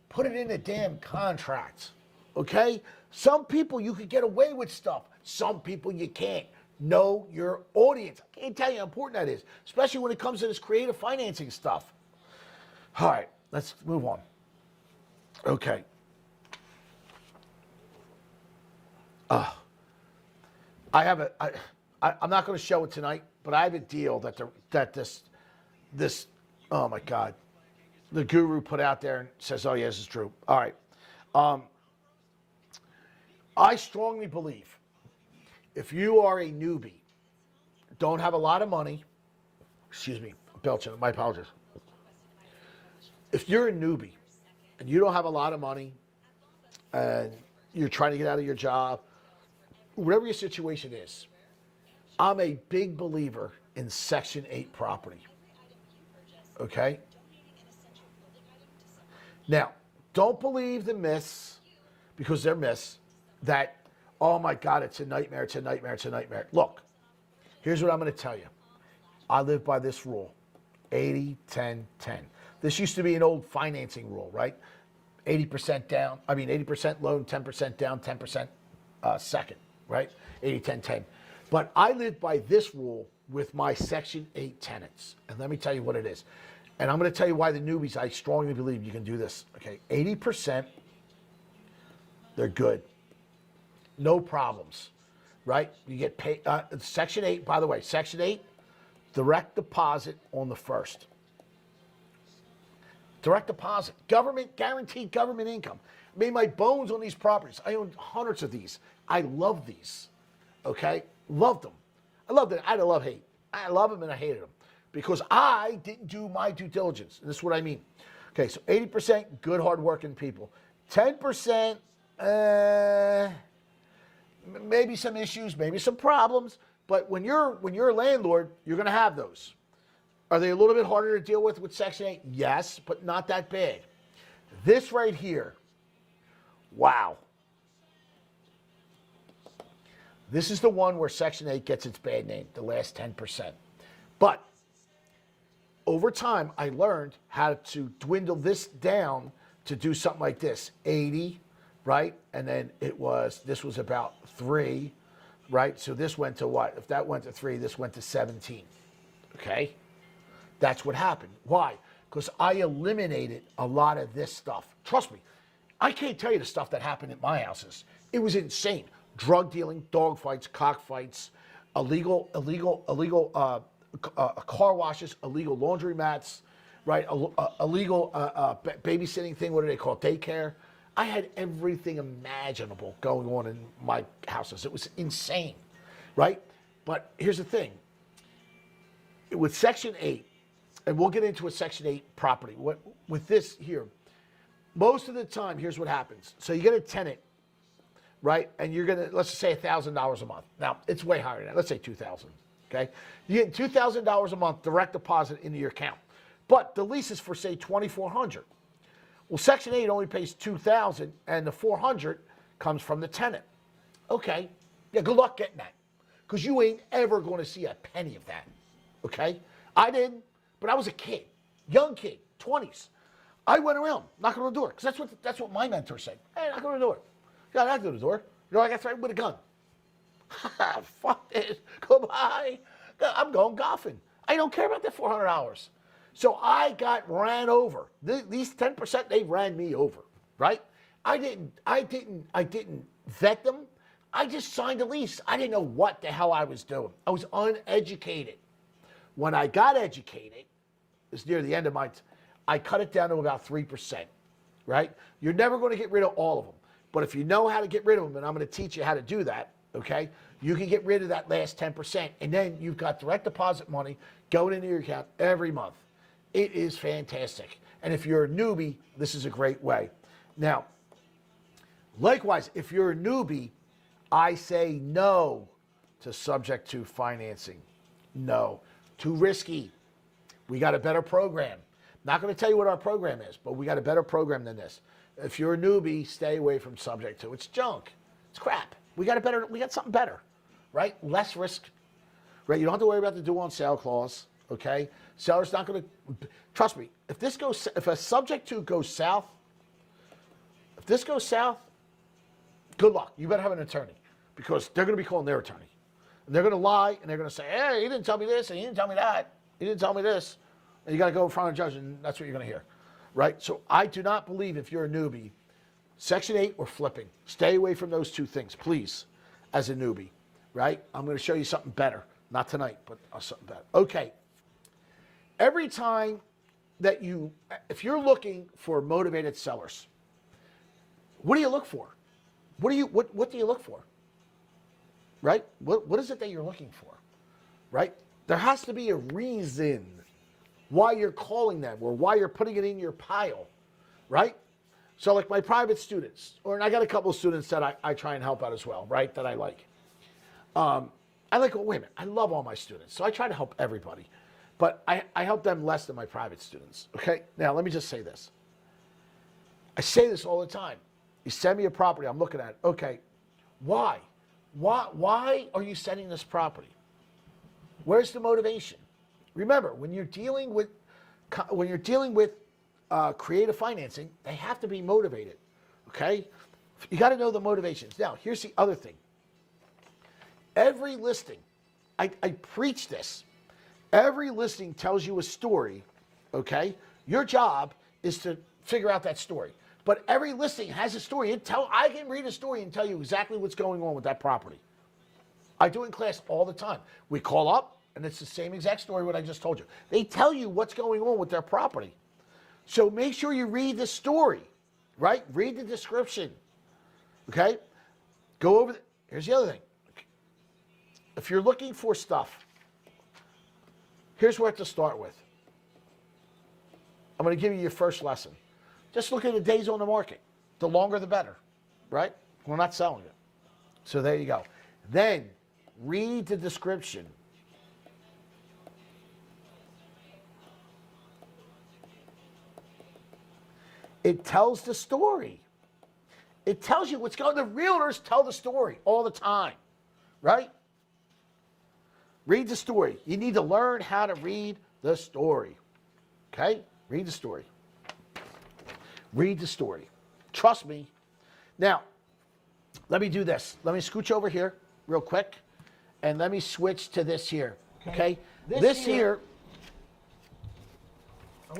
put it in the damn contract, okay? Some people you could get away with stuff. Some people you can't. Know your audience. I can't tell you how important that is, especially when it comes to this creative financing stuff. All right, let's move on. Okay. I have I'm not going to show it tonight, but I have a deal that this oh my God, the guru put out there and says, oh yeah, this is true. All right. I strongly believe if you are a newbie, don't have a lot of money, excuse me, belching, my apologies. If you're a newbie and you don't have a lot of money and you're trying to get out of your job, whatever your situation is, I'm a big believer in Section 8 property. Okay? Now, don't believe the myths, because they're myths, that, oh my God, it's a nightmare, it's a nightmare, it's a nightmare. Look, here's what I'm going to tell you. I live by this rule, 80, 10, 10. This used to be an old financing rule, right? 80% loan, 10% down, 10% second, right? 80, 10, 10. But I live by this rule with my Section 8 tenants. And let me tell you what it is. And I'm going to tell you why the newbies, I strongly believe you can do this. Okay, 80%, they're good. No problems, right? You get paid. Section 8, by the way, Section 8, direct deposit on the first. Direct deposit, government, guaranteed government income. I made my bones on these properties. I own hundreds of these. I love these, okay? Loved them. I loved it. I had a love-hate. I love them and I hated them because I didn't do my due diligence. And this is what I mean. Okay, so 80% good, hardworking people. 10%, maybe some issues, maybe some problems. But when you're a landlord, you're going to have those. Are they a little bit harder to deal with Section 8? Yes, but not that bad. This right here, wow. This is the one where Section 8 gets its bad name, the last 10%. But over time, I learned how to dwindle this down to do something like this, 80, right? And then this was about 3, right? So this went to what? If that went to 3, this went to 17, okay? That's what happened. Why? Because I eliminated a lot of this stuff. Trust me, I can't tell you the stuff that happened at my houses. It was insane. Drug dealing, dog fights, cockfights, illegal car washes, illegal laundromats, right? Illegal babysitting thing. What do they call it? Daycare. I had everything imaginable going on in my houses. It was insane, right? But here's the thing. With Section 8, and we'll get into a Section 8 property. With this here, most of the time, here's what happens. So you get a tenant, right? And you're going to, let's just say $1,000 a month. Now, it's way higher than that. Let's say $2,000, okay? You get $2,000 a month direct deposit into your account. But the lease is for, say, $2,400. Well, Section 8 only pays $2,000, and the $400 comes from the tenant. Okay, yeah, good luck getting that, because you ain't ever going to see a penny of that, okay? I didn't. But I was a kid, young kid, 20s. I went around knocking on the door because that's what my mentor said. Hey, knock on the door. Yeah, knock on the door. You know, I got threatened with a gun. Fuck this. Goodbye. I'm going golfing. I don't care about that $400. So I got ran over. These 10%, they ran me over, right? I didn't vet them. I just signed a lease. I didn't know what the hell I was doing. I was uneducated. When I got educated, it's near the end of I cut it down to about 3%, right? You're never going to get rid of all of them. But if you know how to get rid of them, and I'm going to teach you how to do that, okay, you can get rid of that last 10%. And then you've got direct deposit money going into your account every month. It is fantastic. And if you're a newbie, this is a great way. Now, likewise, if you're a newbie, I say no to subject to financing. No. Too risky. We got a better program. Not going to tell you what our program is, but we got a better program than this. If you're a newbie, stay away from subject to. It's junk. It's crap. We got something better, right? Less risk, right? You don't have to worry about the due on sale clause, okay? Seller's not going to, trust me, if a subject to goes south, if this goes south, good luck. You better have an attorney because they're going to be calling their attorney. And they're going to lie and they're going to say, hey, he didn't tell me this and he didn't tell me that. He didn't tell me this. And you got to go in front of a judge and that's what you're going to hear, right? So I do not believe if you're a newbie, Section 8 or flipping. Stay away from those two things, please, as a newbie, right? I'm going to show you something better. Not tonight, but something better. Okay. Every time that if you're looking for motivated sellers, what do you look for? What do you look for? Right? What is it that you're looking for? Right? There has to be a reason why you're calling them or why you're putting it in your pile, right? So like my private students, and I got a couple of students that I try and help out as well, right, that I like. I like women. I love all my students, so I try to help everybody. But I help them less than my private students, okay? Now, let me just say this. I say this all the time. You send me a property, I'm looking at it. Okay, why? Why are you sending this property? Where's the motivation? Remember, when you're dealing with creative financing, they have to be motivated, okay? You got to know the motivations. Now, here's the other thing. Every listing, I preach this. Every listing tells you a story, okay? Your job is to figure out that story. But every listing has a story. I can read a story and tell you exactly what's going on with that property. I do it in class all the time. We call up, and it's the same exact story what I just told you. They tell you what's going on with their property. So make sure you read the story, right? Read the description, okay? Go over here's the other thing. If you're looking for stuff, here's where to start with. I'm going to give you your first lesson. Just look at the days on the market. The longer, the better, right? We're not selling it. So there you go. Then read the description. It tells the story. It tells you what's going on. The realtors tell the story all the time, right? Read the story. You need to learn how to read the story, okay? Read the story. Read the story. Trust me. Now, let me do this. Let me scooch over here real quick, and let me switch to this here, okay? This here,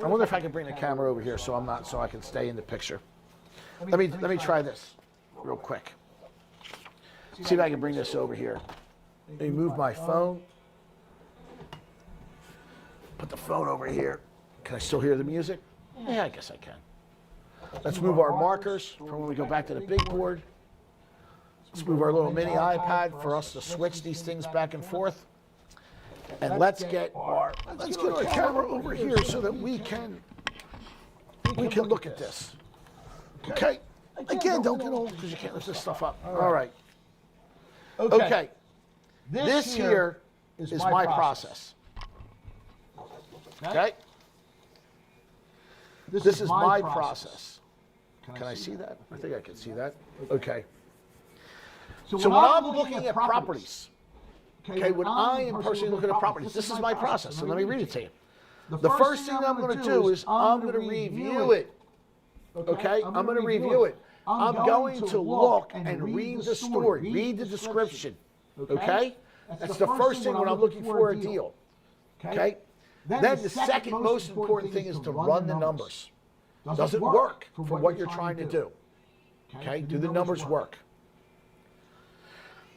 I wonder if I can bring the camera over here so I can stay in the picture. Let me try this real quick. See if I can bring this over here. Let me move my phone. Put the phone over here. Can I still hear the music? Yeah, I guess I can. Let's move our markers for when we go back to the big board. Let's move our little mini iPad for us to switch these things back and forth. And let's get our camera over here so that we can look at this. Okay? Again, don't get old because you can't lift this stuff up. All right. Okay. This here is my process. Okay? This is my process. Can I see that? I think I can see that. Okay. So when I'm looking at properties, okay, when I am personally looking at properties, this is my process. So let me read it to you. The first thing I'm going to do is I'm going to review it. Okay? I'm going to review it. I'm going to look and read the story, read the description. Okay? That's the first thing when I'm looking for a deal. Okay? Then the second most important thing is to run the numbers. Does it work for what you're trying to do? Okay? Do the numbers work?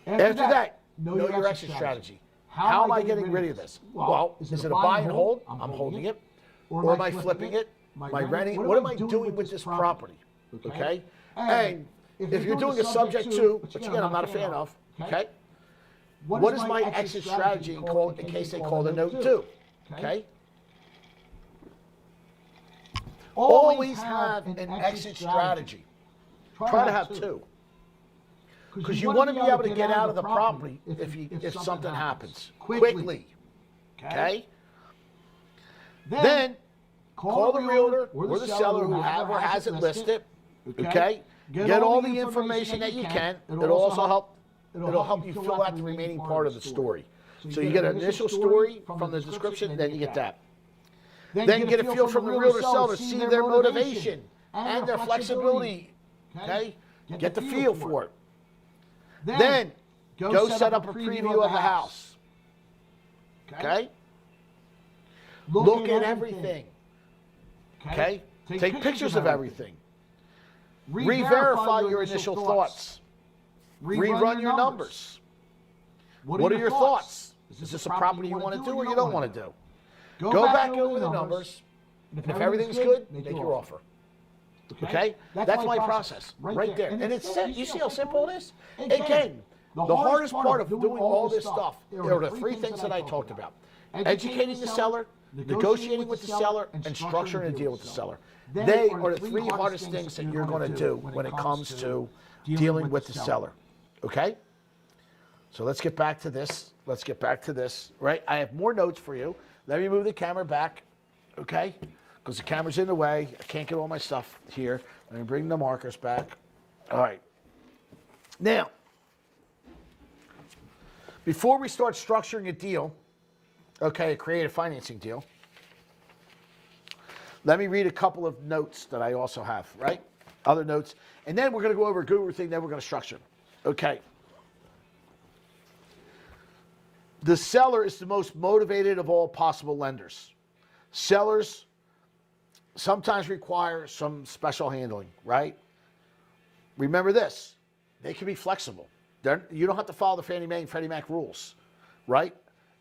After that, know your exit strategy. How am I getting rid of this? Well, is it a buy and hold? I'm holding it. Or am I flipping it? Am I renting it? What am I doing with this property? Okay? And if you're doing a subject to, which again I'm not a fan of, okay? What is my exit strategy in case they call the note due? Okay? Always have an exit strategy. Try to have two. Because you want to be able to get out of the property if something happens quickly. Okay? Then call the realtor or the seller who have or hasn't listed. Okay? Get all the information that you can. It'll also help you fill out the remaining part of the story. So you get an initial story from the description, then you get that. Then get a feel from the realtor seller, see their motivation and their flexibility. Okay? Get the feel for it. Then go set up a preview of the house. Okay? Look at everything. Okay? Take pictures of everything. Re-verify your initial thoughts. Rerun your numbers. What are your thoughts? Is this a property you want to do or you don't want to do? Go back over the numbers, and if everything's good, make your offer. Okay? That's my process right there. And it's you see how simple it is? Again, the hardest part of doing all this stuff are the three things that I talked about. Educating the seller, negotiating with the seller, and structuring a deal with the seller. They are the three hardest things that you're going to do when it comes to dealing with the seller. Okay? So let's get back to this. Let's get back to this, right? I have more notes for you. Let me move the camera back, okay? Because the camera's in the way. I can't get all my stuff here. Let me bring the markers back. All right. Now, before we start structuring a deal, okay, a creative financing deal, let me read a couple of notes that I also have, right? Other notes. And then we're going to go over a guru thing, then we're going to structure. Okay. The seller is the most motivated of all possible lenders. Sellers sometimes require some special handling, right? Remember this, they can be flexible. You don't have to follow the Fannie Mae and Freddie Mac rules, right?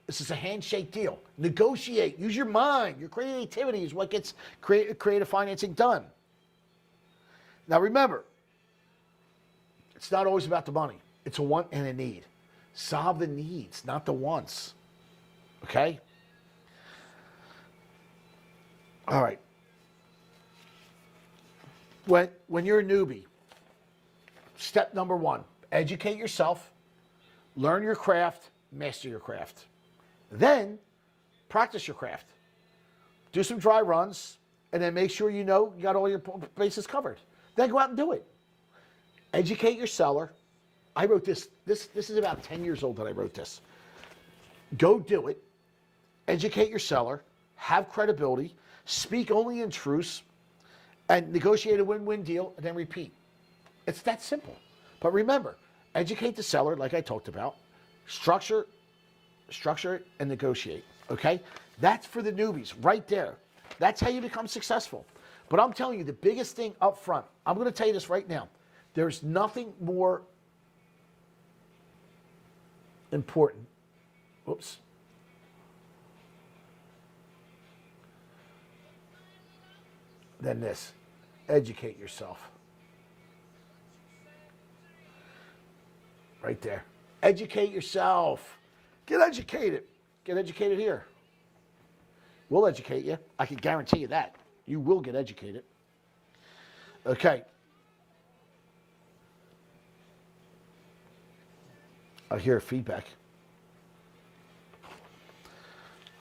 This is a handshake deal. Negotiate, use your mind. Your creativity is what gets creative financing done. Now remember, it's not always about the money. It's a want and a need. Solve the needs, not the wants. Okay? All right. When you're a newbie, step number one, educate yourself, learn your craft, master your craft. Then practice your craft. Do some dry runs, and then make sure you got all your bases covered. Then go out and do it. Educate your seller. I wrote this is about 10 years old that I wrote this. Go do it. Educate your seller. Have credibility. Speak only in truths. And negotiate a win-win deal, and then repeat. It's that simple. But remember, educate the seller, like I talked about. Structure it, and negotiate. Okay? That's for the newbies, right there. That's how you become successful. But I'm telling you, the biggest thing up front, I'm going to tell you this right now. There's nothing more important. Oops. Than this. Educate yourself. Right there. Educate yourself. Get educated. Get educated here. We'll educate you. I can guarantee you that. You will get educated. Okay. I hear feedback.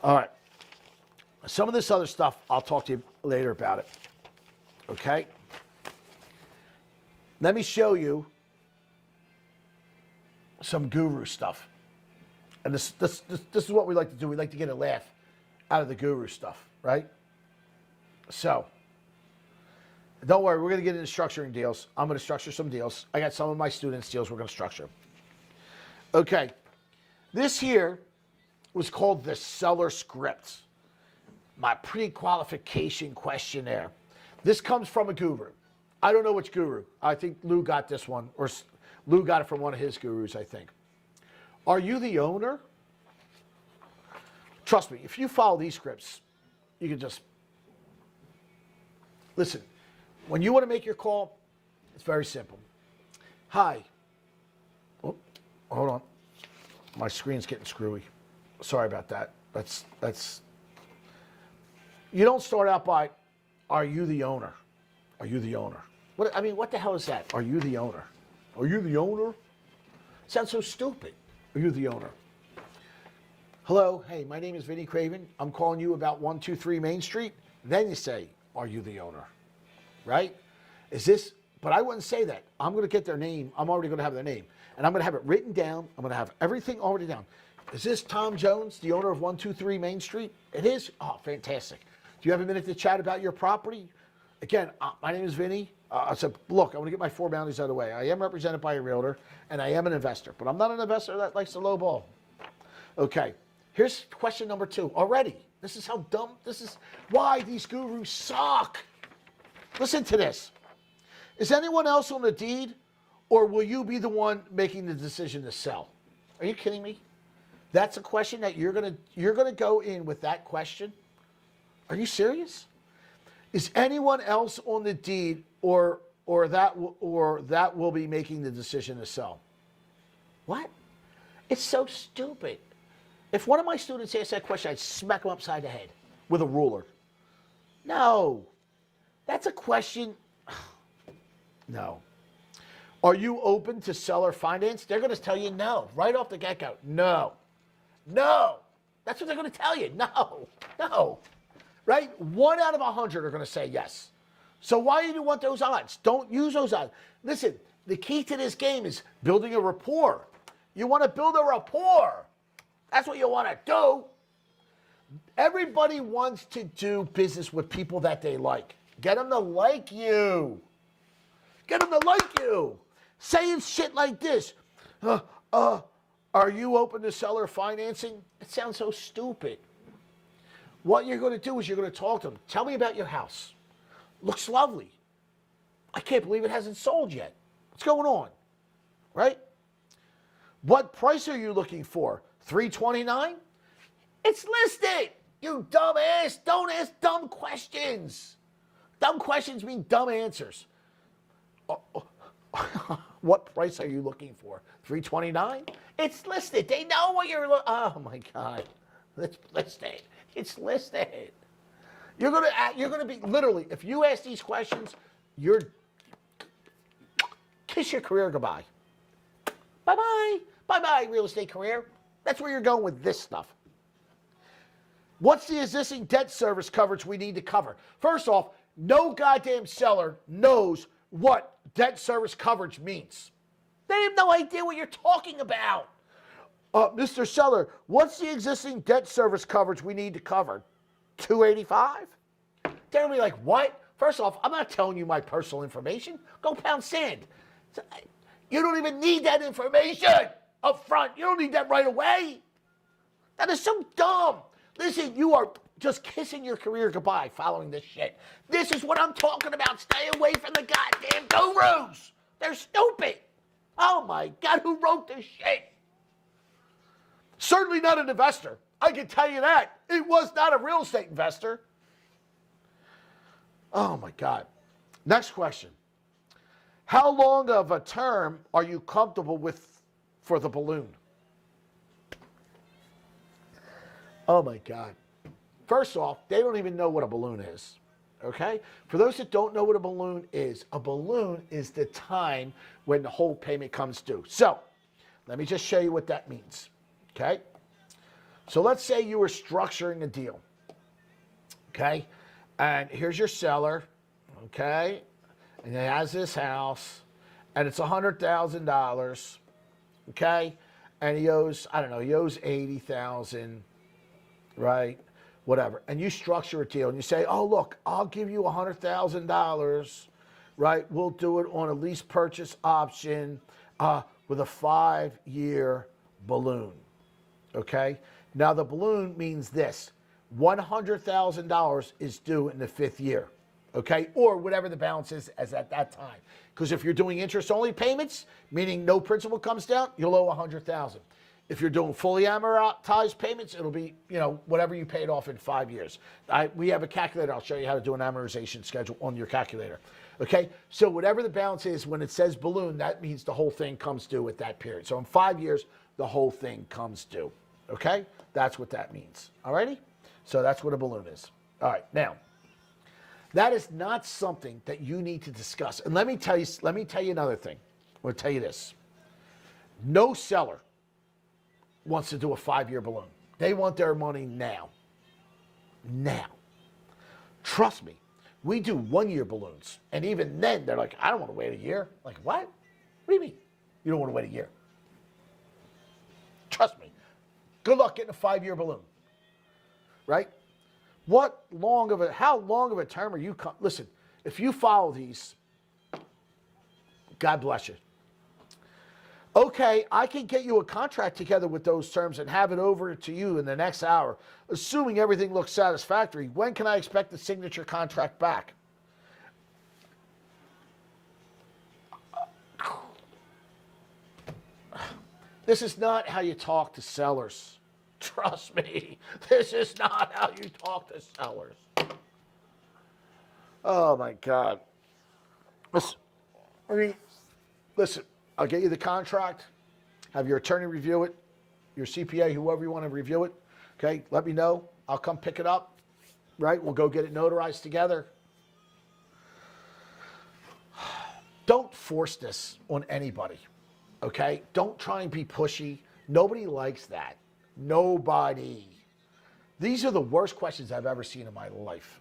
All right. Some of this other stuff, I'll talk to you later about it. Okay? Let me show you some guru stuff. And this is what we like to do. We like to get a laugh out of the guru stuff, right? So, don't worry, we're going to get into structuring deals. I'm going to structure some deals. I got some of my students' deals we're going to structure. Okay, this here was called the seller script, my pre-qualification questionnaire. This comes from a guru. I don't know which guru. I think Lou got this one, or Lou got it from one of his gurus, I think. Are you the owner? Trust me, if you follow these scripts, you can just, listen, when you want to make your call, it's very simple. Hi. Oh, hold on. My screen's getting screwy. Sorry about that. That's. You don't start out by, are you the owner? Are you the owner? What the hell is that? Are you the owner? Are you the owner? Sounds so stupid. Are you the owner? Hello, hey, my name is Vinny Craven. I'm calling you about 123 Main Street. Then you say, are you the owner? Right? But I wouldn't say that. I'm going to get their name. I'm already going to have their name. And I'm going to have it written down. I'm going to have everything already down. Is this Tom Jones, the owner of 123 Main Street? It is? Oh, fantastic. Do you have a minute to chat about your property? Again, my name is Vinny. I said, look, I want to get my formalities out of the way. I am represented by a realtor, and I am an investor. But I'm not an investor that likes to lowball. Okay, here's question number 2 already. This is how dumb, this is why these gurus suck. Listen to this. Is anyone else on the deed, or will you be the one making the decision to sell? Are you kidding me? That's a question that you're gonna go in with that question? Are you serious? Is anyone else on the deed, or that will be making the decision to sell? What? It's so stupid. If one of my students asked that question, I'd smack them upside the head with a ruler. No, that's a question. No. Are you open to seller finance? They're going to tell you no, right off the get-go. No. No. That's what they're going to tell you. No. No. Right? 1 out of 100 are going to say yes. So why do you want those odds? Don't use those odds. Listen, the key to this game is building a rapport. You want to build a rapport. That's what you want to do. Everybody wants to do business with people that they like. Get them to like you. Get them to like you. Saying shit like this. Are you open to seller financing? It sounds so stupid. What you're going to do is you're going to talk to them. Tell me about your house. Looks lovely. I can't believe it hasn't sold yet. What's going on? Right? What price are you looking for? $329? It's listed. You dumbass. Don't ask dumb questions. Dumb questions mean dumb answers. What price are you looking for? $329? It's listed. They know what you're looking. Oh my God. It's listed. It's listed. You're gonna be literally, if you ask these questions, you're kiss your career goodbye. Bye-bye. Bye-bye, real estate career. That's where you're going with this stuff. What's the existing debt service coverage we need to cover? First off, no goddamn seller knows what debt service coverage means. They have no idea what you're talking about. Mr. Seller, what's the existing debt service coverage we need to cover? $285? They're gonna be like, what? First off, I'm not telling you my personal information. Go pound sand. You don't even need that information up front. You don't need that right away. That is so dumb. Listen, you are just kissing your career goodbye following this shit. This is what I'm talking about. Stay away from the goddamn gurus. They're stupid. Oh my God, who wrote this shit? Certainly not an investor. I can tell you that. It was not a real estate investor. Oh my God. Next question. How long of a term are you comfortable with for the balloon? Oh my God. First off, they don't even know what a balloon is. Okay? For those that don't know what a balloon is the time when the whole payment comes due. So, let me just show you what that means. Okay? So let's say you were structuring a deal. Okay? And here's your seller. Okay? And he has this house. And it's $100,000. Okay? And he owes, I don't know, he owes $80,000. Right? Whatever. And you structure a deal and you say, oh, look, I'll give you $100,000. Right? We'll do it on a lease purchase option with a 5-year balloon. Okay? Now, the balloon means this. $100,000 is due in the 5th year. Okay? Or whatever the balance is as at that time. Because if you're doing interest-only payments, meaning no principal comes down, you'll owe $100,000. If you're doing fully amortized payments, it'll be, whatever you paid off in 5 years. We have a calculator. I'll show you how to do an amortization schedule on your calculator. Okay? So whatever the balance is, when it says balloon, that means the whole thing comes due at that period. So in 5 years, the whole thing comes due. Okay? That's what that means. All righty? So that's what a balloon is. All right. Now, That is not something that you need to discuss. And let me tell you another thing. I'm going to tell you this. No seller wants to do a 5-year balloon. They want their money now. Now. Trust me. We do 1-year balloons. And even then, they're like, I don't want to wait a year. Like, what? What do you mean? You don't want to wait a year? Trust me. Good luck getting a 5-year balloon. Right? How long of a term are you? Listen, if you follow these, God bless you. Okay, I can get you a contract together with those terms and have it over to you in the next hour, assuming everything looks satisfactory. When can I expect the signature contract back? This is not how you talk to sellers. Trust me, this is not how you talk to sellers. Oh my God. Listen, I'll get you the contract, have your attorney review it, your CPA, whoever you want to review it. Okay, let me know. I'll come pick it up, right? We'll go get it notarized together. Don't force this on anybody, okay? Don't try and be pushy. Nobody likes that. Nobody. These are the worst questions I've ever seen in my life.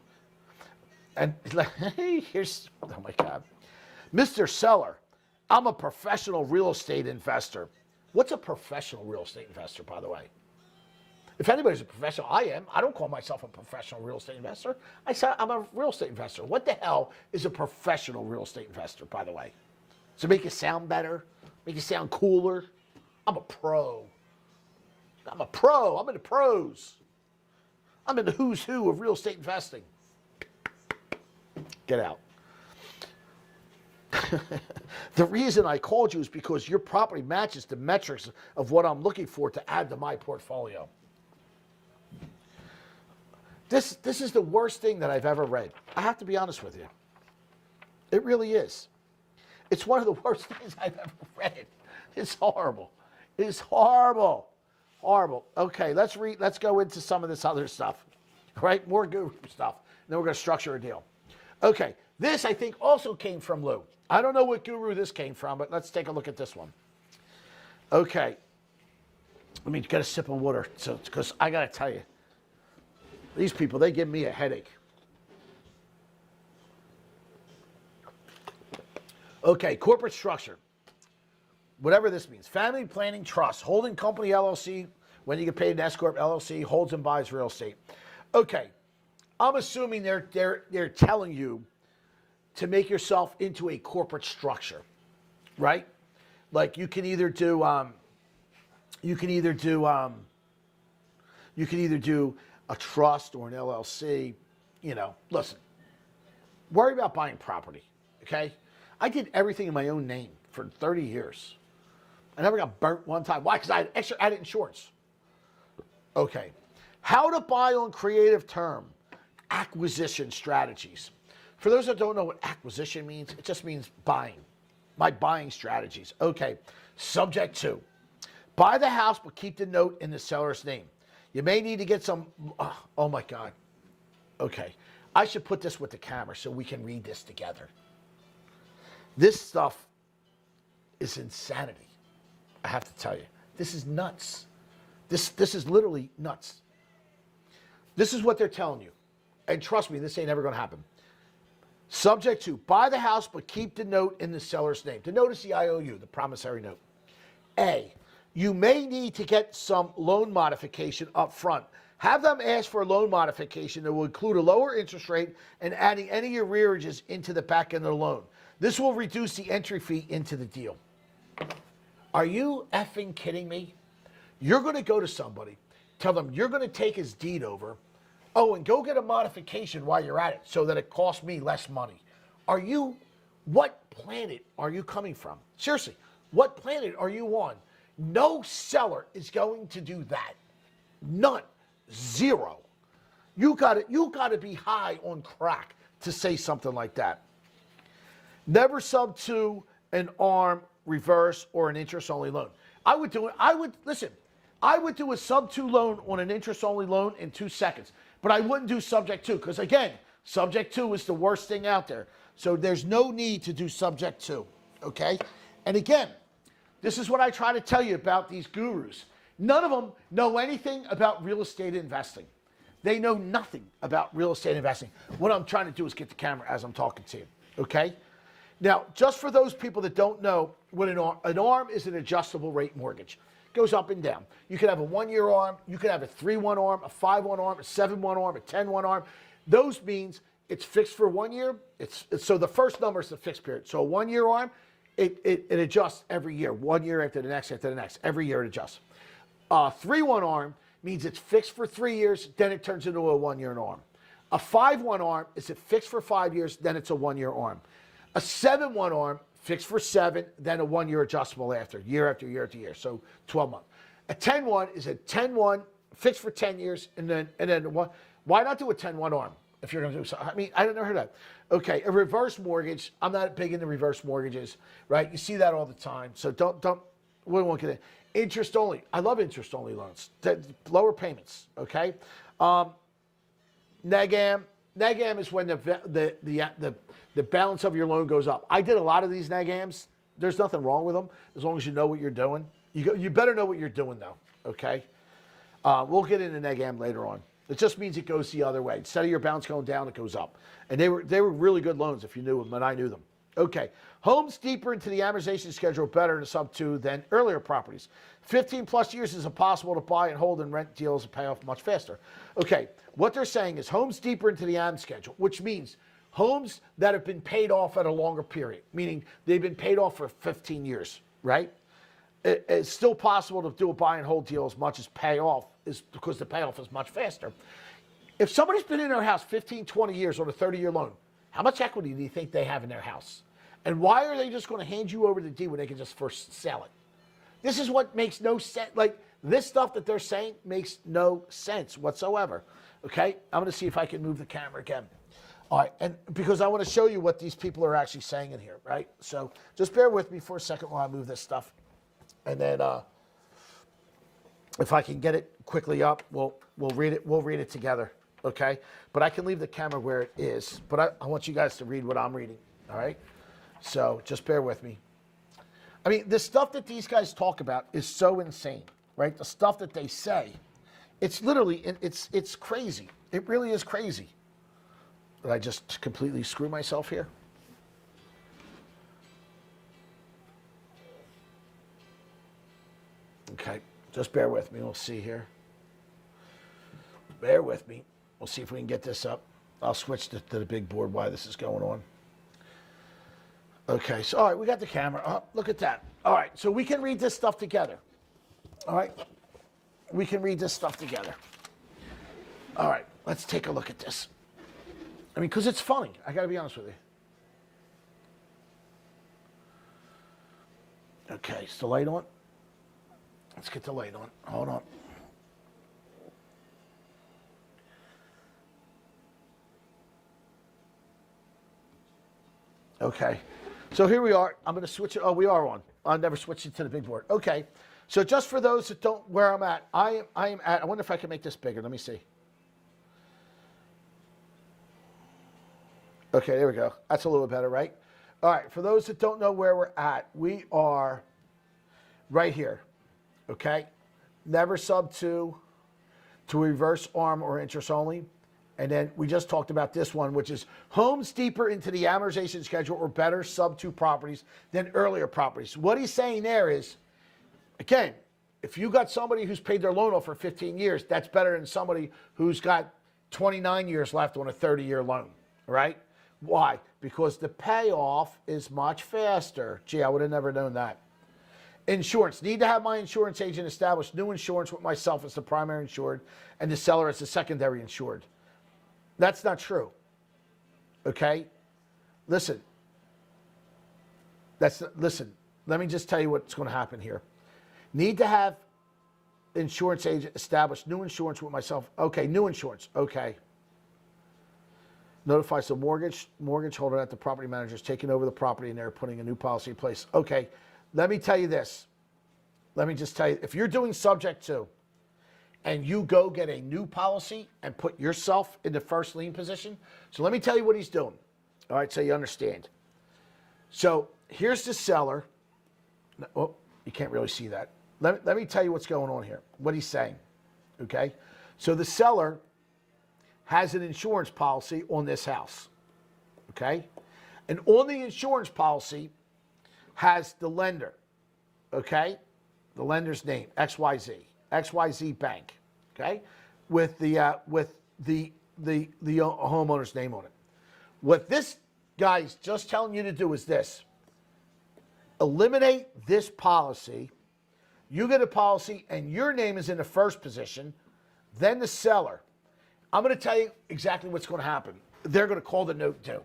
And here's, oh my God. Mr. Seller, I'm a professional real estate investor. What's a professional real estate investor, by the way? If anybody's a professional, I am. I don't call myself a professional real estate investor. I say I'm a real estate investor. What the hell is a professional real estate investor, by the way? To make you sound better, make you sound cooler. I'm a pro. I'm a pro. I'm in the pros. I'm in the who's who of real estate investing. Get out. The reason I called you is because your property matches the metrics of what I'm looking for to add to my portfolio. This is the worst thing that I've ever read. I have to be honest with you. It really is. It's one of the worst things I've ever read. It's horrible. It is horrible. Horrible. Okay, let's go into some of this other stuff. Right? More guru stuff. Then we're going to structure a deal. Okay, this I think also came from Lou. I don't know what guru this came from, but let's take a look at this one. Okay. Let me get a sip of water, because I got to tell you, these people, they give me a headache. Okay, corporate structure. Whatever this means. Family Planning Trust, holding company LLC, when you get paid an S Corp LLC, holds and buys real estate. Okay, I'm assuming they're telling you to make yourself into a corporate structure, right? Like you can either do a trust or an LLC. You know, listen, worry about buying property, okay? I did everything in my own name for 30 years. I never got burnt one time. Why? Because I had extra added insurance. Okay. How to buy on creative term. Acquisition strategies. For those that don't know what acquisition means, it just means buying. My buying strategies. Okay. Subject to. Buy the house, but keep the note in the seller's name. You may need to get some, oh my God. Okay. I should put this with the camera so we can read this together. This stuff is insanity. I have to tell you. This is nuts. This is literally nuts. This is what they're telling you. And trust me, this ain't ever going to happen. Subject to, buy the house, but keep the note in the seller's name. The note is the IOU, the promissory note. A, you may need to get some loan modification up front. Have them ask for a loan modification that will include a lower interest rate and adding any arrearages into the back end of the loan. This will reduce the entry fee into the deal. Are you effing kidding me? You're going to go to somebody, tell them you're going to take his deed over, and go get a modification while you're at it so that it costs me less money. What planet are you coming from? Seriously, what planet are you on? No seller is going to do that. None. Zero. You got to be high on crack to say something like that. Never sub to an ARM, reverse, or an interest-only loan. I would do a sub-2 loan on an interest-only loan in 2 seconds, but I wouldn't do subject to, because again, Subject to is the worst thing out there. So there's no need to do subject to, okay? And again, this is what I try to tell you about these gurus. None of them know anything about real estate investing. They know nothing about real estate investing. What I'm trying to do is get the camera as I'm talking to you, okay? Now, just for those people that don't know what an ARM is, an adjustable rate mortgage. It goes up and down. You could have a 1-year ARM, you could have a 3-1 ARM, a 5-1 ARM, a 7-1 ARM, a 10-1 ARM. Those means it's fixed for 1 year. So the first number is the fixed period. So a 1-year ARM, it adjusts every year, 1 year after the next, Every year it adjusts. 3-1 ARM means it's fixed for 3 years, then it turns into a 1-year ARM. A 5-1 ARM is it fixed for 5 years, then it's a 1-year ARM. A 7-1 ARM, fixed for 7, then a 1-year adjustable year after year. So 12 months. A 10-1 is a 10-1 fixed for 10 years, and then one. Why not do a 10-1 ARM if you're going to do something? I mean, I never heard of that. Okay, a reverse mortgage. I'm not big into reverse mortgages, right? You see that all the time. So we won't get in. Interest only. I love interest only loans. Lower payments. Okay. NEGAM. NEGAM is when the balance of your loan goes up. I did a lot of these NEGAMs. There's nothing wrong with them as long as you know what you're doing. You better know what you're doing though. Okay. We'll get into NEGAM later on. It just means it goes the other way. Instead of your balance going down, it goes up. And they were really good loans if you knew them, and I knew them. Okay. Homes deeper into the amortization schedule better in sub 2 than earlier properties. 15 plus years is impossible to buy and hold, and rent deals pay off much faster. Okay. What they're saying is homes deeper into the AM schedule, which means homes that have been paid off at a longer period, meaning they've been paid off for 15 years, right? It's still possible to do a buy and hold deal as much as pay off, is because the payoff is much faster. If somebody's been in their house 15, 20 years on a 30-year loan, how much equity do you think they have in their house? And why are they just going to hand you over the deed when they can just first sell it? This is what makes no sense. Like, this stuff that they're saying makes no sense whatsoever. Okay? I'm going to see if I can move the camera again. All right, and because I want to show you what these people are actually saying in here, right? So just bear with me for a second while I move this stuff. And then if I can get it quickly up, we'll read it. We'll read it together, okay? But I can leave the camera where it is. But I want you guys to read what I'm reading, all right? So just bear with me. I mean, the stuff that these guys talk about is so insane, right? The stuff that they say, it's literally, it's crazy. It really is crazy. Did I just completely screw myself here? Okay, just bear with me. We'll see here. Bear with me. We'll see if we can get this up. I'll switch to the big board while this is going on. Okay, so all right, we got the camera up. Look at that. All right, so we can read this stuff together. All right, we can read this stuff together. All right, let's take a look at this. I mean, because it's funny. I got to be honest with you. Okay, is the light on? Let's get the light on. Hold on. Okay. So here we are. I'm going to switch it. Oh, we are on. I'll never switch it to the big board. Okay. So just for those that don't, where I'm at, I am at, I wonder if I can make this bigger. Let me see. Okay, there we go. That's a little better, right? All right. For those that don't know where we're at, we are right here. Okay, never sub 2 to reverse ARM or interest only. And then we just talked about this one, which is homes deeper into the amortization schedule or better sub 2 properties than earlier properties. What he's saying there is, again, if you got somebody who's paid their loan off for 15 years, that's better than somebody who's got 29 years left on a 30-year loan, right? Why? Because the payoff is much faster. Gee, I would have never known that. Insurance. Need to have my insurance agent establish new insurance with myself as the primary insured and the seller as the secondary insured. That's not true. Okay? Listen. Listen. Let me just tell you what's going to happen here. Need to have insurance agent establish new insurance with myself. Okay, new insurance. Okay. Notifies the mortgage holder that the property manager is taking over the property and they're putting a new policy in place. Okay. Let me tell you this. Let me just tell you, if you're doing subject to, and you go get a new policy and put yourself in the first lien position. So let me tell you what he's doing. All right, so you understand. So here's the seller. Oh, you can't really see that. Let me tell you what's going on here, what he's saying. Okay? So the seller has an insurance policy on this house. Okay? And on the insurance policy has the lender. Okay? The lender's name, XYZ Bank. Okay? With the homeowner's name on it. What this guy's just telling you to do is this. Eliminate this policy. You get a policy and your name is in the first position. Then the seller. I'm going to tell you exactly what's going to happen. They're going to call the note due.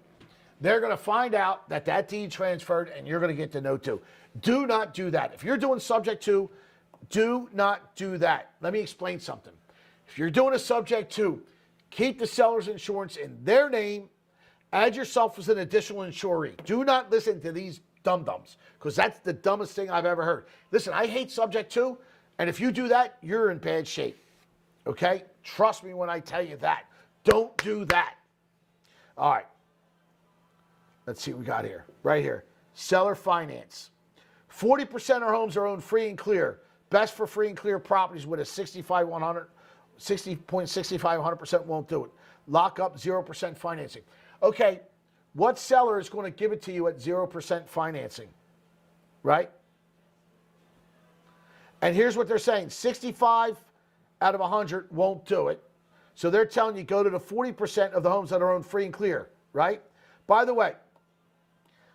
They're going to find out that that deed transferred and you're going to get the note due. Do not do that. If you're doing subject to, do not do that. Let me explain something. If you're doing a subject to, keep the seller's insurance in their name. Add yourself as an additional insuree. Do not listen to these dum-dums, because that's the dumbest thing I've ever heard. Listen, I hate subject to, and if you do that, you're in bad shape. Okay? Trust me when I tell you that. Don't do that. All right. Let's see what we got here. Right here. Seller finance. 40% of homes are owned free and clear. Best for free and clear properties with a 60.65% won't do it. Lock up 0% financing. Okay, what seller is going to give it to you at 0% financing, right? And here's what they're saying. 65 out of 100 won't do it. So they're telling you go to the 40% of the homes that are owned free and clear, right? By the way,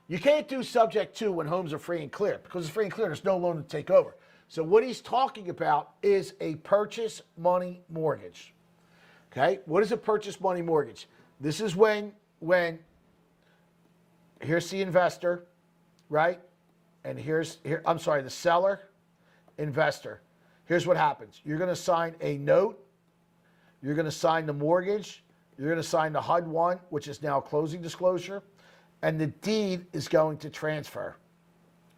you can't do subject to when homes are free and clear, because it's free and clear, there's no loan to take over. So what he's talking about is a purchase money mortgage. Okay, what is a purchase money mortgage? This is when here's the investor, right? And the seller, investor. Here's what happens. You're going to sign a note. You're going to sign the mortgage. You're going to sign the HUD-1, which is now closing disclosure. And the deed is going to transfer.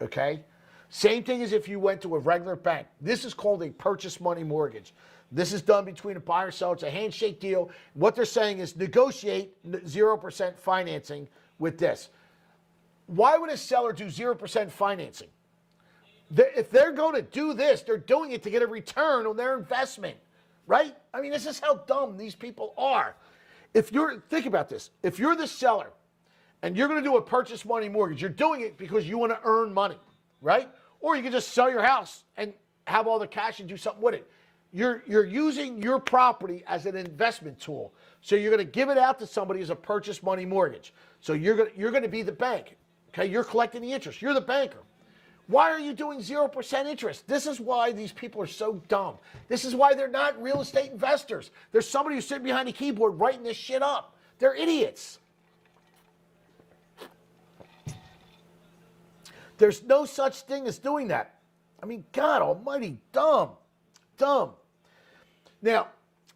Okay? Same thing as if you went to a regular bank. This is called a purchase money mortgage. This is done between a buyer and seller. It's a handshake deal. What they're saying is negotiate 0% financing with this. Why would a seller do 0% financing? If they're going to do this, they're doing it to get a return on their investment, right? I mean, this is how dumb these people are. Think about this. If you're the seller and you're going to do a purchase money mortgage, you're doing it because you want to earn money, right? Or you can just sell your house and have all the cash and do something with it. You're using your property as an investment tool. So you're going to give it out to somebody as a purchase money mortgage. So you're going to be the bank. Okay, you're collecting the interest. You're the banker. Why are you doing 0% interest? This is why these people are so dumb. This is why they're not real estate investors. There's somebody who's sitting behind a keyboard writing this shit up. They're idiots. There's no such thing as doing that. I mean, God almighty, dumb. Now,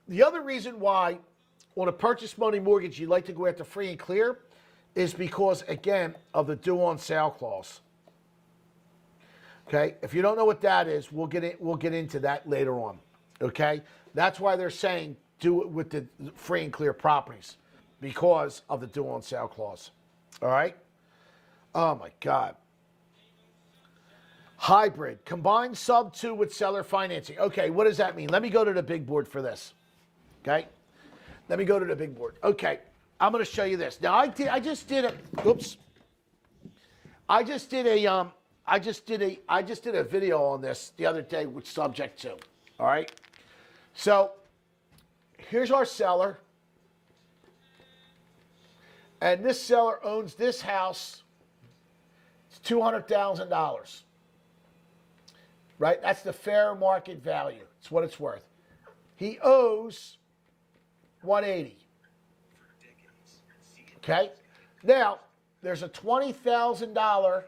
the other reason why on a purchase money mortgage you like to go after free and clear is because, again, of the due on sale clause. Okay, if you don't know what that is, we'll get into that later on. Okay, that's why they're saying do it with the free and clear properties, because of the due on sale clause. All right. Oh my God. Hybrid, combined sub 2 with seller financing. Okay, what does that mean? Let me go to the big board for this. Okay, let me go to the big board. Okay, I'm going to show you this. Now I just did a video on this the other day with subject to. All right, so here's our seller, and this seller owns this house. It's $200,000. Right? That's the fair market value. It's what it's worth. He owes $180,000. Okay? Now, there's a $20,000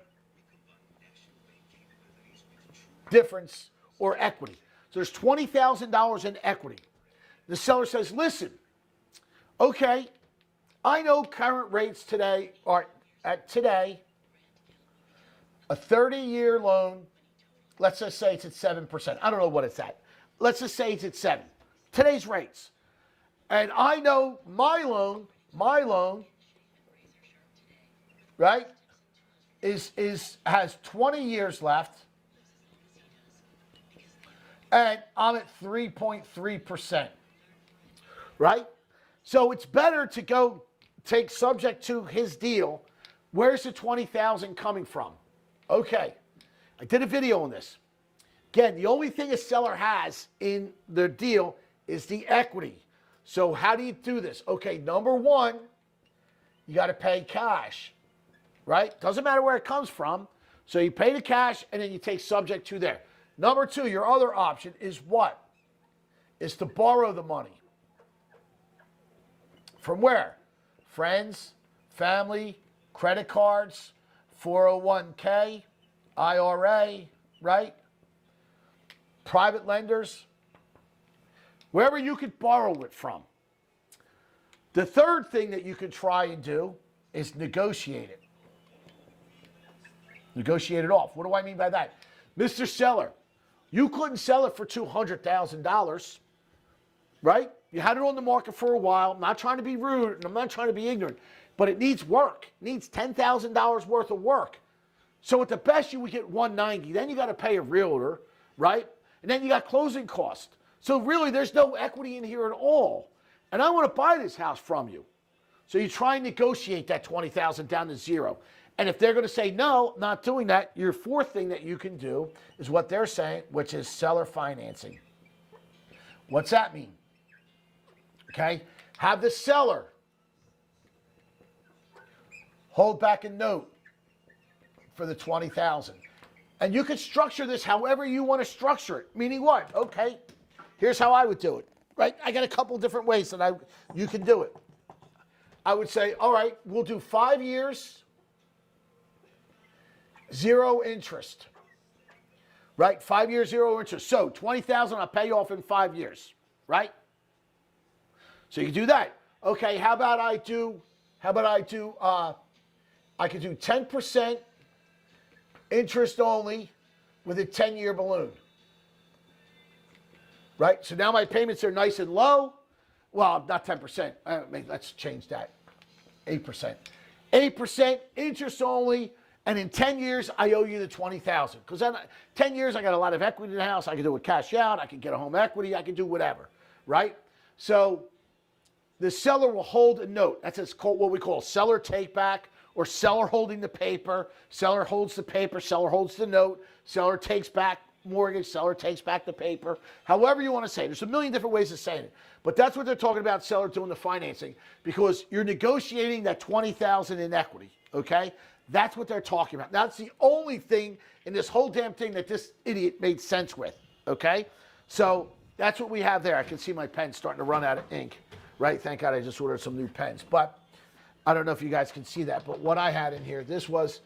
difference or equity. So there's $20,000 in equity. The seller says, listen, okay, I know current rates today are at today, a 30-year loan, let's just say it's at 7%. I don't know what it's at. Let's just say it's at 7%. today's rates. And I know my loan, right, has 20 years left, and I'm at 3.3%, right? So it's better to go take subject to his deal. Where's the $20,000 coming from? Okay, I did a video on this. Again, the only thing a seller has in their deal is the equity. So how do you do this? Okay, number one, you got to pay cash, right? Doesn't matter where it comes from. So you pay the cash and then you take subject to there. Number two, your other option is what? Is to borrow the money. From where? Friends, family, credit cards, 401k, IRA, right? Private lenders, wherever you could borrow it from. The third thing that you could try and do is negotiate it. Negotiate it off. What do I mean by that? Mr. Seller, you couldn't sell it for $200,000, right? You had it on the market for a while. I'm not trying to be rude and I'm not trying to be ignorant, but it needs work. It needs $10,000 worth of work. So at the best, you would get $190,000. Then you got to pay a realtor, right? And then you got closing costs. So really, there's no equity in here at all. And I want to buy this house from you. So you try and negotiate that $20,000 down to zero. And if they're going to say, no, not doing that, your fourth thing that you can do is what they're saying, which is seller financing. What's that mean? Okay. Have the seller hold back a note for the $20,000. And you can structure this however you want to structure it. Meaning what? Okay, here's how I would do it. Right? I got a couple different ways that you can do it. I would say, all right, we'll do 5 years, 0 interest. Right? 5 years, 0 interest. So $20,000 I'll pay off in 5 years. Right? So you can do that. Okay, how about I could do 10% interest only with a 10-year balloon. Right? So now my payments are nice and low. Well, not 10%. Let's change that. 8%. 8% interest only, and in 10 years, I owe you the $20,000. Because then 10 years, I got a lot of equity in the house. I can do a cash out. I can get a home equity. I can do whatever. Right? So the seller will hold a note. That's what we call seller take back, or seller holding the paper. Seller holds the paper. Seller holds the note. Seller takes back mortgage. Seller takes back the paper. However you want to say it. There's a million different ways of saying it. But that's what they're talking about, seller doing the financing, because you're negotiating that $20,000 in equity. Okay? That's what they're talking about. That's the only thing in this whole damn thing that this idiot made sense with. Okay? So that's what we have there. I can see my pen starting to run out of ink. Right? Thank God I just ordered some new pens. But I don't know if you guys can see that. But what I had in here, this was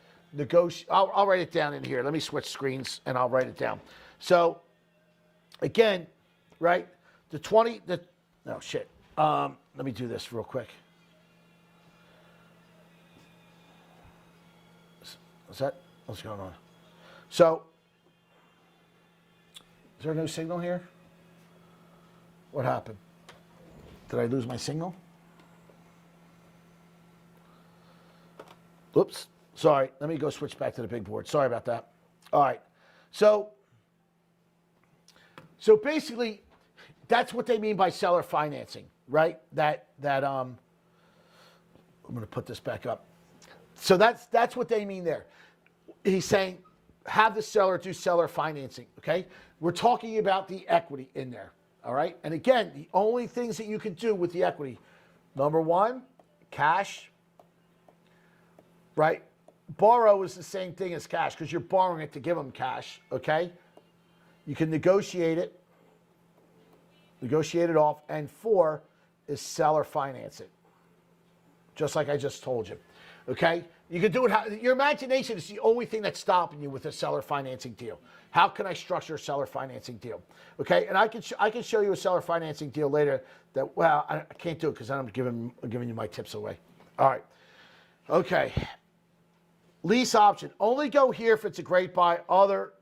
I'll write it down in here. Let me switch screens and I'll write it down. So again, right? Let me do this real quick. What's going on? So, is there no signal here? What happened? Did I lose my signal? Oops. Sorry. Let me go switch back to the big board. Sorry about that. All right. So basically, that's what they mean by seller financing, right? I'm going to put this back up. So that's what they mean there. He's saying, have the seller do seller financing, okay? We're talking about the equity in there, all right? And again, the only things that you can do with the equity, number one, cash, right? Borrow is the same thing as cash because you're borrowing it to give them cash, okay? You can negotiate it off. And 4 is seller finance it, just like I just told you, okay? You can do it. Your imagination is the only thing that's stopping you with a seller financing deal. How can I structure a seller financing deal? Okay, and I can show you a seller financing deal later. I can't do it because I'm giving you my tips away. All right. Okay. Lease option only go here if it's a great buy.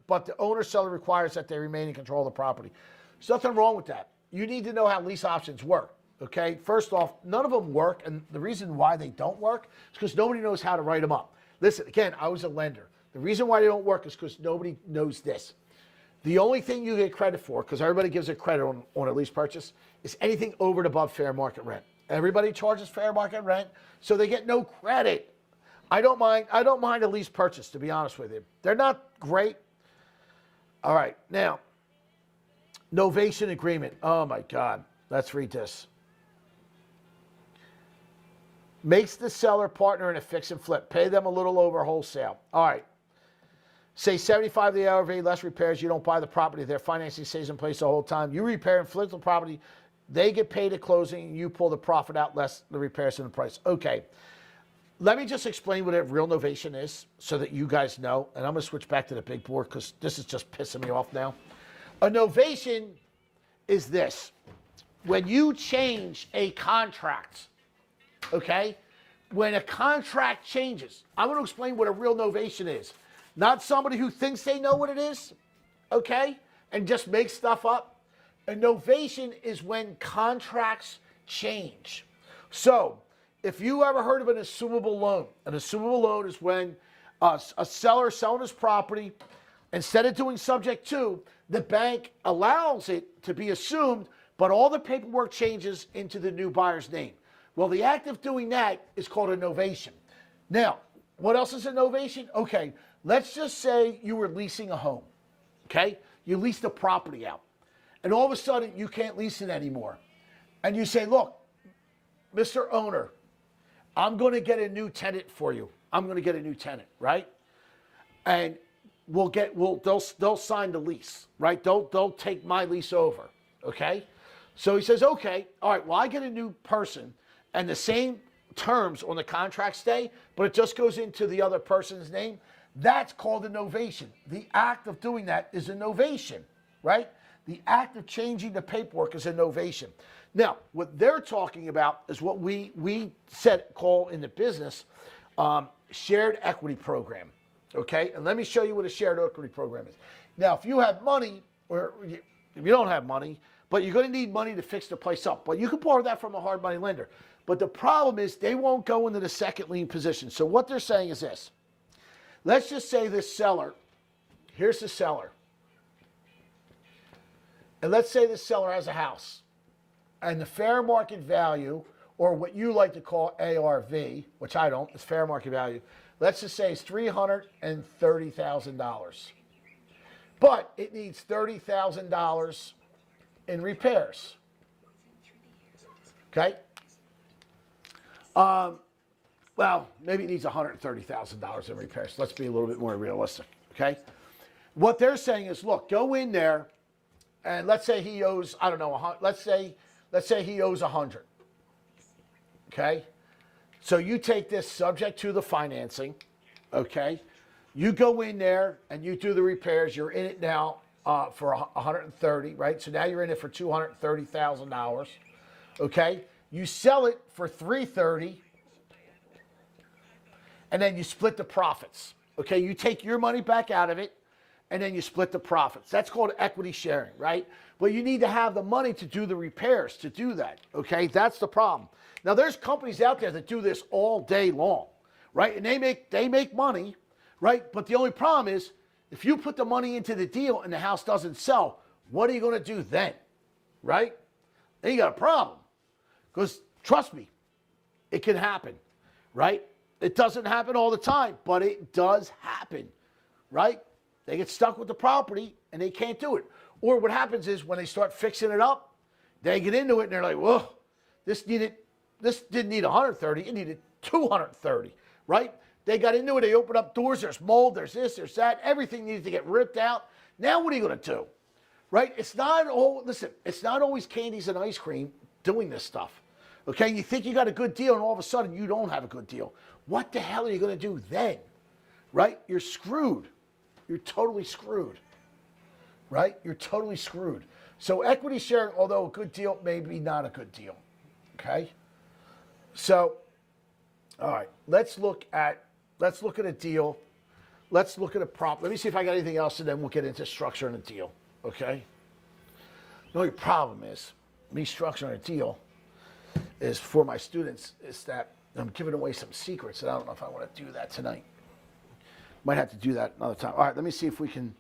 But the owner seller requires that they remain in control of the property. There's nothing wrong with that. you need to know how lease options work. Okay, first off, none of them work, and the reason why they don't work is because nobody knows how to write them up. Listen, again, I was a lender. The reason why they don't work is because nobody knows this. The only thing you get credit for, because everybody gives a credit on a lease purchase, is anything over and above fair market rent. Everybody charges fair market rent, so they get no credit. I don't mind a lease purchase, to be honest with you. They're not great. All right, now, novation agreement. Oh my God, let's read this. Makes the seller partner in a fix and flip. Pay them a little over wholesale. All right. Say 75 the hour of any less repairs. You don't buy the property. Their financing stays in place the whole time. You repair and flip the property. They get paid at closing. You pull the profit out less the repairs and the price. Okay. Let me just explain what a real novation is so that you guys know. And I'm going to switch back to the big board because this is just pissing me off now. A novation is this. When you change a contract, okay? When a contract changes, I'm going to explain what a real novation is. Not somebody who thinks they know what it is, okay, and just makes stuff up. A novation is when contracts change. So, if you ever heard of an assumable loan is when a seller selling his property, instead of doing subject to, the bank allows it to be assumed, but all the paperwork changes into the new buyer's name. Well, the act of doing that is called a novation. Now, what else is a novation? Okay, let's just say you were leasing a home, okay? You leased the property out, and all of a sudden you can't lease it anymore. And you say, look, Mr. Owner, I'm going to get a new tenant for you. I'm going to get a new tenant, right? And they'll sign the lease, right? They'll take my lease over, okay? So he says, okay, all right, well, I get a new person, and the same terms on the contract stay, but it just goes into the other person's name. That's called a novation. The act of doing that is a novation, right? The act of changing the paperwork is a novation. Now, what they're talking about is what we call in the business shared equity program, okay? And let me show you what a shared equity program is. Now, if you have money, or if you don't have money, but you're going to need money to fix the place up, but you can borrow that from a hard money lender. But the problem is they won't go into the second lien position. So what they're saying is this. Let's just say this seller, here's the seller. And let's say this seller has a house. And the fair market value, or what you like to call ARV, which I don't, it's fair market value. Let's just say it's $330,000. But it needs $30,000 in repairs. Okay? Well, maybe it needs $130,000 in repairs. Let's be a little bit more realistic, okay? What they're saying is, look, go in there, and let's say he owes, I don't know, let's say he owes 100, okay? So you take this subject to the financing, okay? You go in there and you do the repairs. You're in it now for 130, right? So now you're in it for $230,000, okay? You sell it for $330,000. And then you split the profits. Okay, you take your money back out of it, and then you split the profits. That's called equity sharing, right? But you need to have the money to do the repairs to do that. Okay, that's the problem. Now, there's companies out there that do this all day long, right? And they make money, right? But the only problem is, if you put the money into the deal and the house doesn't sell, what are you going to do then, right? Then you got a problem. Because trust me, it can happen, right? It doesn't happen all the time, but it does happen, right? They get stuck with the property and they can't do it. Or what happens is when they start fixing it up, they get into it and they're like, whoa, this didn't need 130, it needed 230, right? They got into it, they opened up doors, there's mold, there's this, there's that, everything needs to get ripped out. Now what are you going to do, right? It's not always candies and ice cream doing this stuff, okay? You think you got a good deal and all of a sudden you don't have a good deal. What the hell are you going to do then, right? You're screwed. You're totally screwed, right? You're totally screwed. So equity sharing, although a good deal, maybe not a good deal, okay? So, all right, let's look at a deal. Let's look at a prop. Let me see if I got anything else, and then we'll get into structure and a deal, okay? The only problem is, me structuring a deal is for my students is that I'm giving away some secrets, and I don't know if I want to do that tonight. Might have to do that another time. All right, let me see if we can.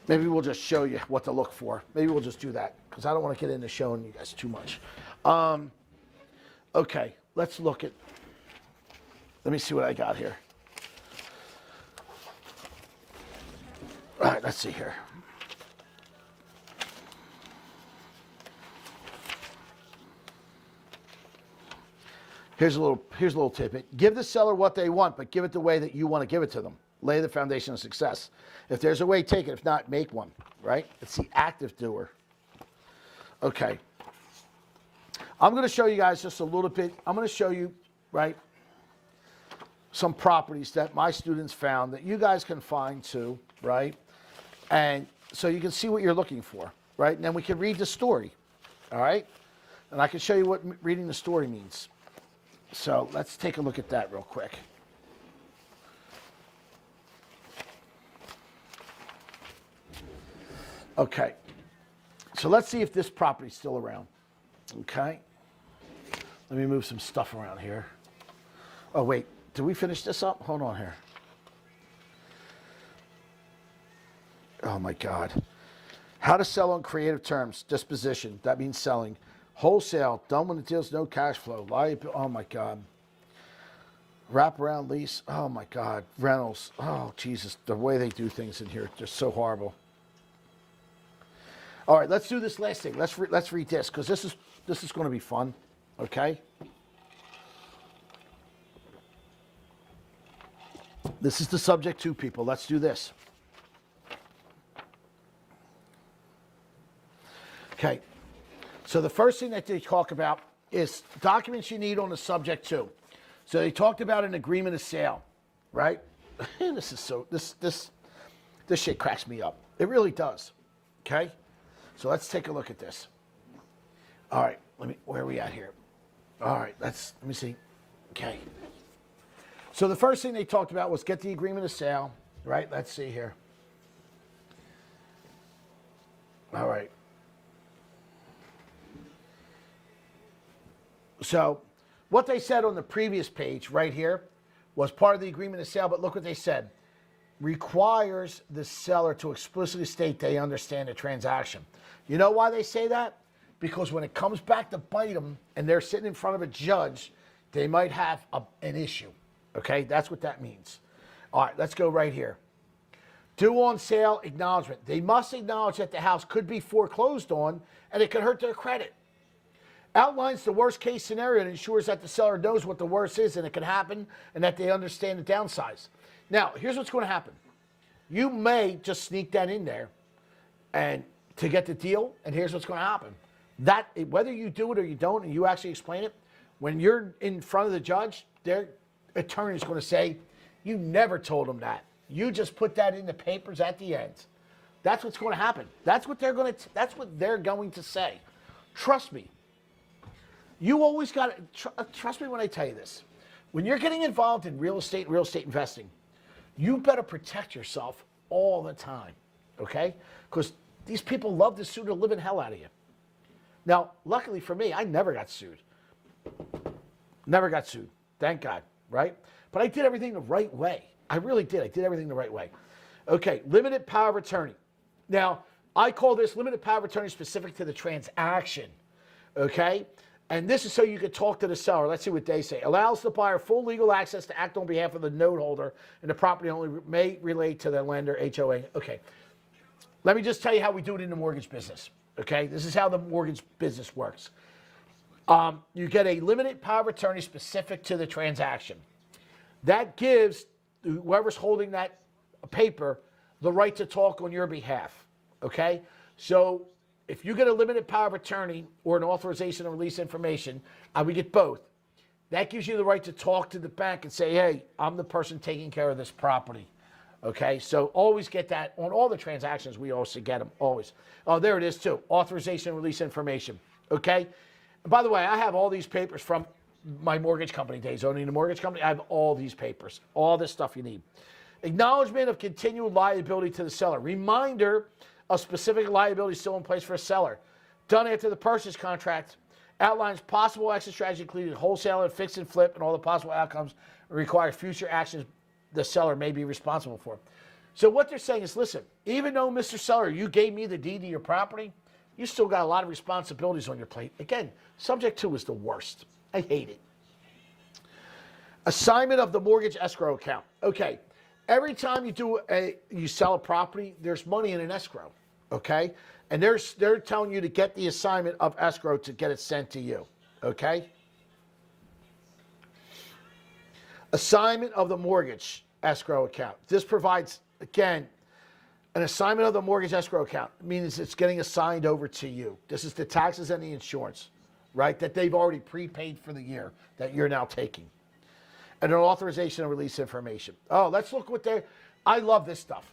Maybe we'll just show you what to look for. Maybe we'll just do that because I don't want to get into showing you guys too much. Okay, let's look at. Let me see what I got here. All right, let's see here. Here's a little tidbit. Give the seller what they want, but give it the way that you want to give it to them. Lay the foundation of success. If there's a way, take it. If not, make one, right? It's the active doer. Okay. I'm going to show you guys just a little bit. I'm going to show you, right, some properties that my students found that you guys can find too, right? And so you can see what you're looking for, right? And then we can read the story, all right? And I can show you what reading the story means. So let's take a look at that real quick. Okay, so let's see if this property's still around. Okay, let me move some stuff around here. Oh wait, did we finish this up? Hold on here. Oh my God. How to sell on creative terms. Disposition, that means selling. Wholesale, done when the deal's no cash flow. Liability, oh my God. Wraparound lease, oh my God. Rentals, oh Jesus, the way they do things in here, just so horrible. All right, let's do this last thing. Let's read this because this is going to be fun. Okay. This is the subject to people. Let's do this. Okay. So the first thing that they talk about is documents you need on the subject to. So they talked about an agreement of sale, right? This shit cracks me up. It really does. Okay. So let's take a look at this. All right, where are we at here? All right, let me see. Okay. So the first thing they talked about was get the agreement of sale, right? Let's see here. All right. So what they said on the previous page right here was part of the agreement of sale, but look what they said. Requires the seller to explicitly state they understand the transaction. You know why they say that? Because when it comes back to bite them and they're sitting in front of a judge, they might have an issue. Okay, that's what that means. All right, let's go right here. Due on sale acknowledgement. They must acknowledge that the house could be foreclosed on and it could hurt their credit. Outlines the worst case scenario and ensures that the seller knows what the worst is and it can happen and that they understand the downsides. Now, here's what's going to happen. You may just sneak that in there and to get the deal, and here's what's going to happen. That, whether you do it or you don't, and you actually explain it, when you're in front of the judge, their attorney is going to say, you never told them that. You just put that in the papers at the end. That's what's going to happen. That's what they're going to say. Trust me. You always got to, trust me when I tell you this. When you're getting involved in real estate investing, you better protect yourself all the time, okay? Because these people love to sue the living hell out of you. Now, luckily for me, I never got sued. Never got sued, thank God, right? But I did everything the right way. I really did. I did everything the right way. Okay, limited power of attorney. Now, I call this limited power of attorney specific to the transaction, okay? And this is so you can talk to the seller. Let's see what they say. Allows the buyer full legal access to act on behalf of the note holder, and the property only may relate to the lender, HOA. Okay. Let me just tell you how we do it in the mortgage business. Okay. This is how the mortgage business works. You get a limited power of attorney specific to the transaction. That gives whoever's holding that paper the right to talk on your behalf. Okay. So if you get a limited power of attorney or an authorization to release information, we get both. That gives you the right to talk to the bank and say, hey, I'm the person taking care of this property. Okay, so always get that. On all the transactions, we also get them, always. Oh, there it is too, authorization to release information. Okay, and by the way, I have all these papers from my mortgage company days, owning the mortgage company. I have all these papers, all this stuff you need. Acknowledgement of continued liability to the seller. Reminder of specific liability still in place for a seller. Done after the purchase contract. Outlines possible exit strategy, including wholesale and fix and flip, and all the possible outcomes require future actions the seller may be responsible for. So what they're saying is, listen, even though, Mr. Seller, you gave me the deed to your property, you still got a lot of responsibilities on your plate. Again, subject to is the worst. I hate it. Assignment of the mortgage escrow account. Okay, every time you sell a property, there's money in an escrow. Okay, and they're telling you to get the assignment of escrow to get it sent to you. Okay. Assignment of the mortgage escrow account. This provides, again, an assignment of the mortgage escrow account. It means it's getting assigned over to you. This is the taxes and the insurance, right, that they've already prepaid for the year that you're now taking. And an authorization to release information. Oh, let's look what I love this stuff.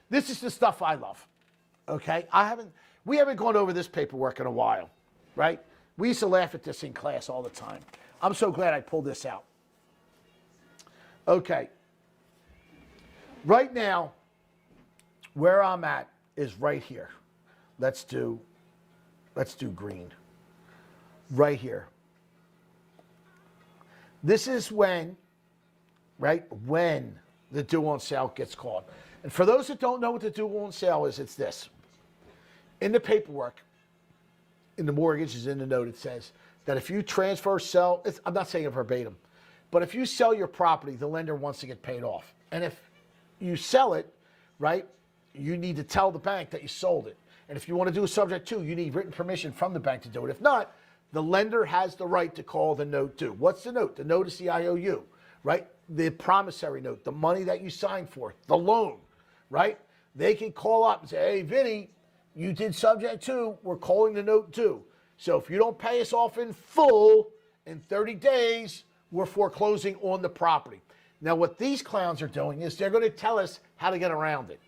This is the stuff I love. Okay? We haven't gone over this paperwork in a while, right? We used to laugh at this in class all the time. I'm so glad I pulled this out. Okay. Right now, where I'm at is right here. Let's do green. Right here. This is when the due on sale gets called. And for those that don't know what the due on sale is, it's this. In the paperwork, in the mortgage, is in the note, it says that if you transfer, sell, I'm not saying it verbatim, but if you sell your property, the lender wants to get paid off. And if you sell it, right, you need to tell the bank that you sold it. And if you want to do a subject to, you need written permission from the bank to do it. If not, the lender has the right to call the note due. What's the note? The note is the IOU, right? The promissory note, the money that you signed for, the loan, right? They can call up and say, hey, Vinny, you did subject to, we're calling the note due. So if you don't pay us off in full in 30 days, we're foreclosing on the property. Now, what these clowns are doing is they're going to tell us how to get around it,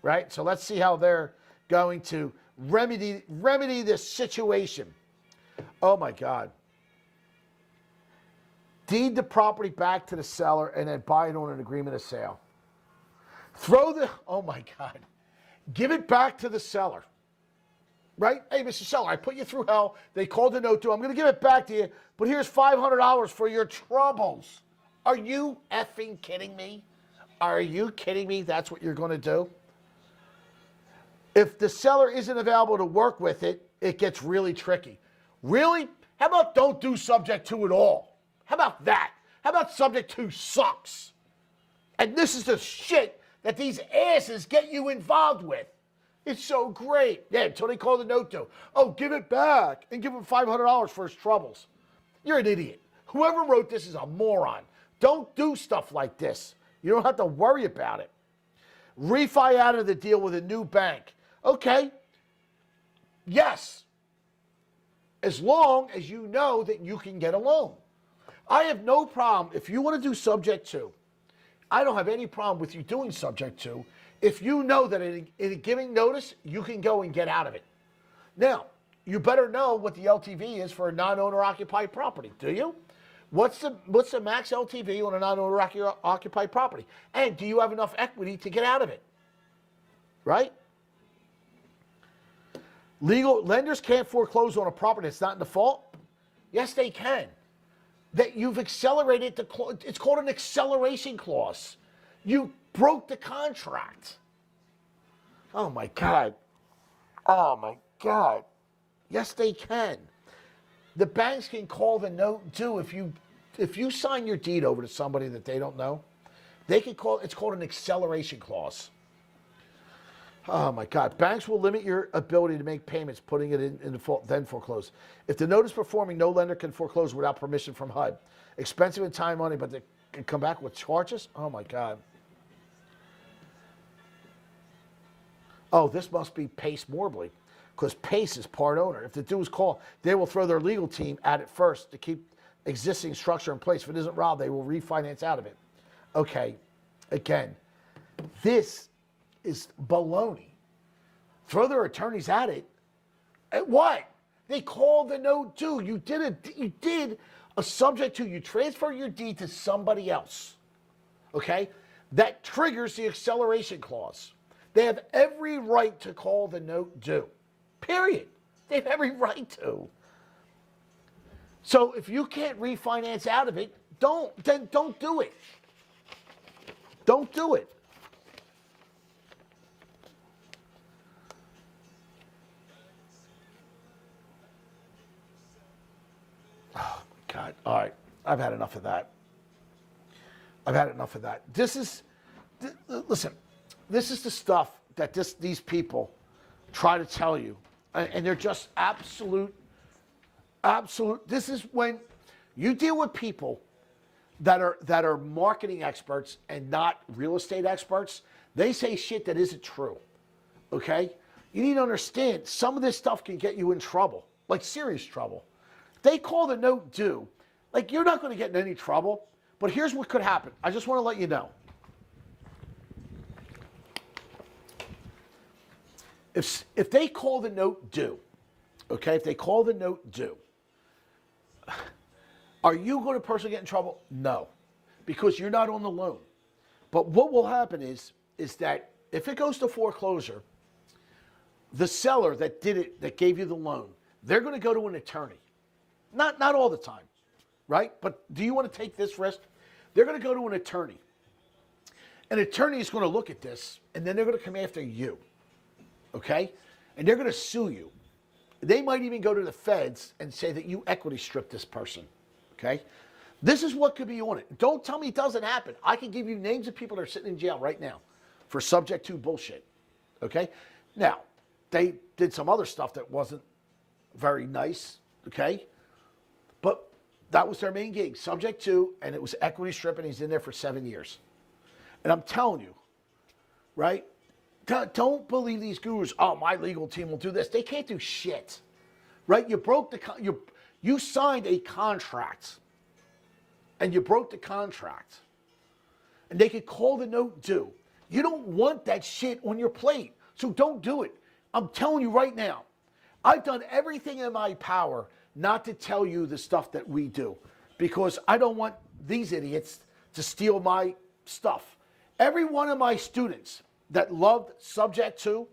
right? So let's see how they're going to remedy this situation. Oh, my God. Deed the property back to the seller and then buy it on an agreement of sale. Oh, my God. Give it back to the seller, right? Hey, Mr. Seller, I put you through hell. They called the note due. I'm going to give it back to you, but here's $500 for your troubles. Are you effing kidding me? Are you kidding me? That's what you're going to do? If the seller isn't available to work with it, it gets really tricky. Really? How about don't do subject to at all? How about that? How about subject to sucks? And this is the shit that these asses get you involved with. It's so great. Yeah, until they call the note due. Oh, give it back and give him $500 for his troubles. You're an idiot. Whoever wrote this is a moron. Don't do stuff like this. You don't have to worry about it. Refi out of the deal with a new bank. Okay. Yes. As long as you know that you can get a loan. I have no problem. If you want to do subject to, I don't have any problem with you doing subject to if you know that in a giving notice, you can go and get out of it. Now, you better know what the LTV is for a non-owner occupied property, do you? What's the max LTV on a non-owner occupied property? And do you have enough equity to get out of it? Right? Legal lenders can't foreclose on a property that's not in default. Yes, they can. That you've accelerated it's called an acceleration clause. You broke the contract. Oh my God. Oh my God. Yes, they can. The banks can call the note due if you sign your deed over to somebody that they don't know. They can call it's called an acceleration clause. Oh my God. Banks will limit your ability to make payments, putting it in default, then foreclose. If the note is performing, no lender can foreclose without permission from HUD. Expensive in time, money, but they can come back with charges? Oh my God. Oh, this must be Pace Morbley, because Pace is part owner. If the due is called, they will throw their legal team at it first to keep existing structure in place. If it isn't Rob, they will refinance out of it. Okay, again, this is baloney. Throw their attorneys at it. At what? They called the note due. You did a subject to. You transfer your deed to somebody else. Okay? That triggers the acceleration clause. They have every right to call the note due. Period. They have every right to. So if you can't refinance out of it, don't do it. Don't do it. Oh my God. All right. I've had enough of that. Listen, this is the stuff that these people try to tell you. And they're just absolute. This is when you deal with people that are marketing experts and not real estate experts. They say shit that isn't true. Okay? You need to understand some of this stuff can get you in trouble, like serious trouble. They call the note due. Like, you're not going to get in any trouble, but here's what could happen. I just want to let you know. If they call the note due, okay, if they call the note due, are you going to personally get in trouble? No, because you're not on the loan. But what will happen is that if it goes to foreclosure, the seller that did it, that gave you the loan, they're going to go to an attorney. Not all the time, right? But do you want to take this risk? They're going to go to an attorney. An attorney is going to look at this, and then they're going to come after you, okay? And they're going to sue you. They might even go to the feds and say that you equity stripped this person, okay? This is what could be on it. Don't tell me it doesn't happen. I can give you names of people that are sitting in jail right now for subject to bullshit, okay? Now, they did some other stuff that wasn't very nice, okay? But that was their main gig, subject to, and it was equity strip, and he's in there for 7 years. And I'm telling you, right? Don't believe these gurus. Oh, my legal team will do this. They can't do shit, right? You broke you signed a contract, and you broke the contract, and they could call the note due. You don't want that shit on your plate, so don't do it. I'm telling you right now, I've done everything in my power not to tell you the stuff that we do, because I don't want these idiots to steal my stuff. Every one of my students that loved subject to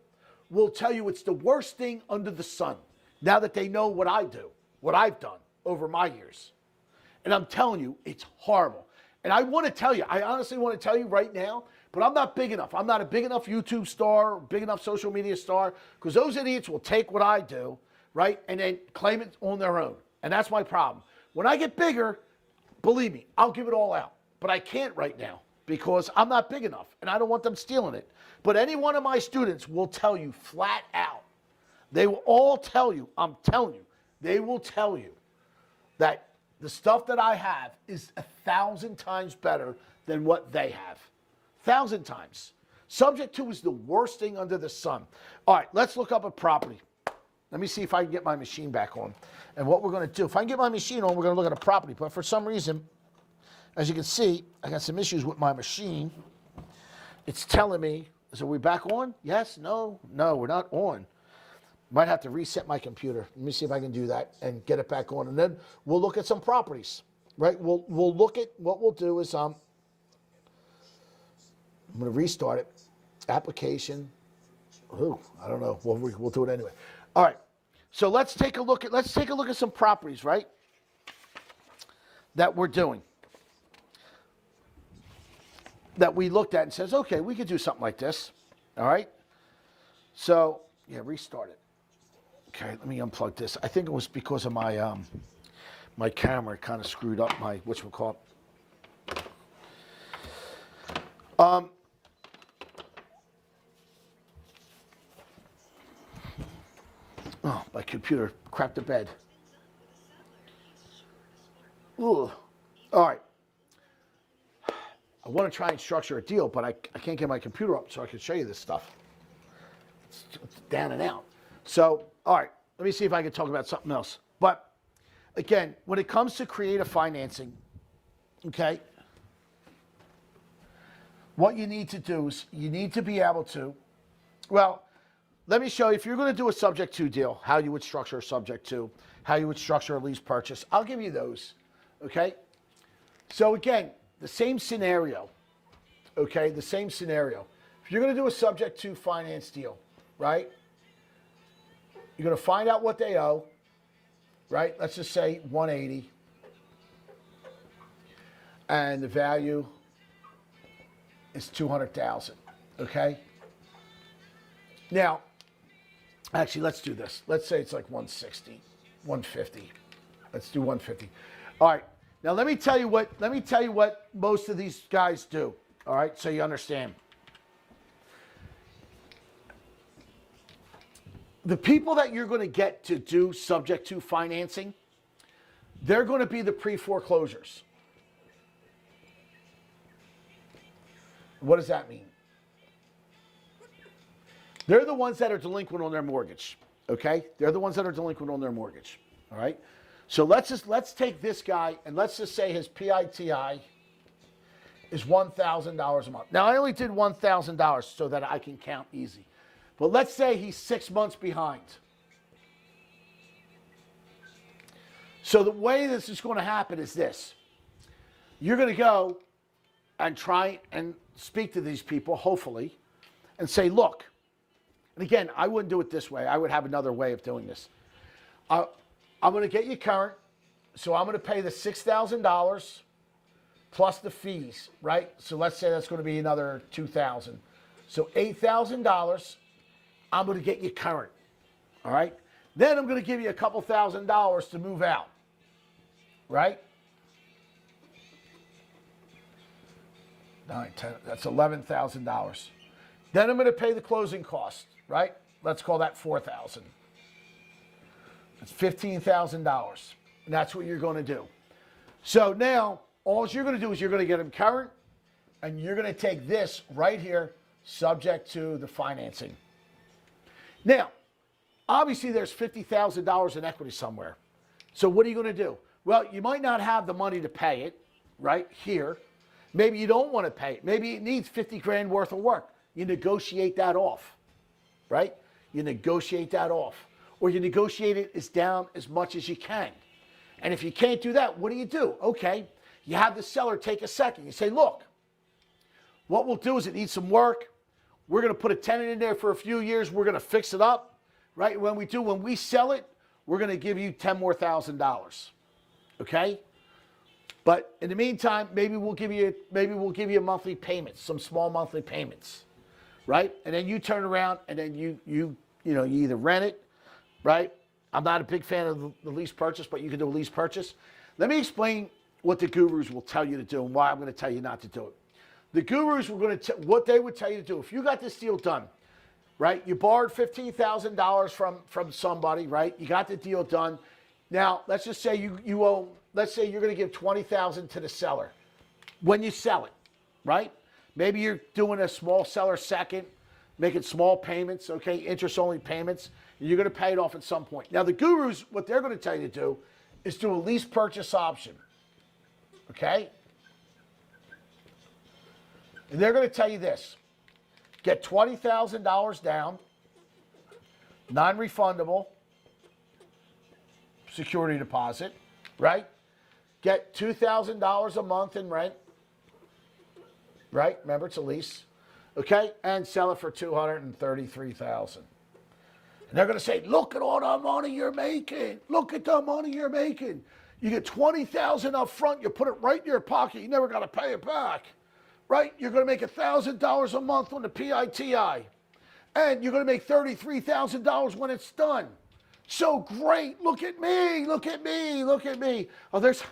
will tell you it's the worst thing under the sun, now that they know what I do, what I've done over my years. And I'm telling you, it's horrible. And I want to tell you, I honestly want to tell you right now, but I'm not big enough. I'm not a big enough YouTube star, big enough social media star, because those idiots will take what I do, right, and then claim it on their own. And that's my problem. When I get bigger, believe me, I'll give it all out. But I can't right now because I'm not big enough, and I don't want them stealing it. But any one of my students will tell you flat out. They will all tell you, I'm telling you, they will tell you that the stuff that I have is 1,000 times better than what they have. 1,000 times. Subject to is the worst thing under the sun. All right, let's look up a property. Let me see if I can get my machine back on. And what we're going to do, if I can get my machine on, we're going to look at a property. But for some reason, as you can see, I got some issues with my machine. It's telling me, so are we back on? Yes? No? No, we're not on. Might have to reset my computer. Let me see if I can do that and get it back on. And then we'll look at some properties, right? We'll look at, what we'll do is, I'm going to restart it. Application. Ooh, I don't know. We'll do it anyway. All right. So let's take a look at some properties, right? That we're doing. That we looked at and says, okay, we could do something like this. All right. So yeah, restart it. Okay, let me unplug this. I think it was because of my my camera kind of screwed up my whatchamacallit. Oh, my computer crapped the bed. Ooh. All right. I want to try and structure a deal, but I can't get my computer up so I can show you this stuff. It's down and out. So, all right, let me see if I can talk about something else. But again, when it comes to creative financing, okay, what you need to do is you need to be able to, well, let me show you, if you're going to do a subject to deal, how you would structure a subject to, how you would structure a lease purchase. I'll give you those, okay? So again, the same scenario, okay, the same scenario. if you're going to do a subject to finance deal, right? You're going to find out what they owe, right? Let's just say 180, and the value is 200,000. Okay. Now, actually, let's do this. Let's say it's like 160, 150. Let's do 150. All right. Now let me tell you what most of these guys do. All right, so you understand. The people that you're going to get to do subject to financing, they're going to be the pre-foreclosures. What does that mean? They're the ones that are delinquent on their mortgage. Okay? They're the ones that are delinquent on their mortgage. All right? So let's take this guy and let's just say his PITI is $1,000 a month. Now I only did $1,000 so that I can count easy. But let's say he's 6 months behind. So the way this is going to happen is this. You're going to go and try and speak to these people, hopefully, and say, look, and again, I wouldn't do it this way. I would have another way of doing this. I'm going to get you current, so I'm going to pay the $6,000 plus the fees, right? So let's say that's going to be another $2,000. So $8,000. I'm going to get you current, all right? Then I'm going to give you a couple $1,000s to move out, right? 9, 10, that's $11,000. Then I'm going to pay the closing cost, right? Let's call that $4,000. That's $15,000, and that's what you're going to do. So now, all you're going to do is you're going to get them current, and you're going to take this right here, subject to the financing. Now, obviously there's $50,000 in equity somewhere. So what are you going to do? Well, you might not have the money to pay it right here. Maybe you don't want to pay it. Maybe it needs 50 grand worth of work. You negotiate that off, right? You negotiate that off. Or you negotiate it as down as much as you can. And if you can't do that, what do? Okay, you have the seller take a second. You say, look, what we'll do is it needs some work. We're going to put a tenant in there for a few years. We're going to fix it up, right? When we sell it, we're going to give you $10,000, okay? But in the meantime, maybe we'll give you a monthly payment, some small monthly payments, right? And then you turn around and then you either rent it, right? I'm not a big fan of the lease purchase, but you can do a lease purchase. Let me explain what the gurus will tell you to do and why I'm going to tell you not to do it. The gurus were going to what they would tell you to do. If you got this deal done, right? You borrowed $15,000 from somebody, right? You got the deal done. Now, let's just say you owe, let's say you're going to give $20,000 to the seller when you sell it, right? Maybe you're doing a small seller second, making small payments, okay, interest-only payments. And you're going to pay it off at some point. Now, the gurus, what they're going to tell you to do is do a lease purchase option, okay? And they're going to tell you this. Get $20,000 down, non-refundable, security deposit, right? Get $2,000 a month in rent, right? Remember, it's a lease, okay? And sell it for $233,000. And they're going to say, look at all the money you're making. Look at the money you're making. You get $20,000 up front, you put it right in your pocket, you never got to pay it back. Right? You're going to make $1,000 a month on the PITI. And you're going to make $33,000 when it's done. So great. Look at me. Look at me. Look at me. Oh, there's,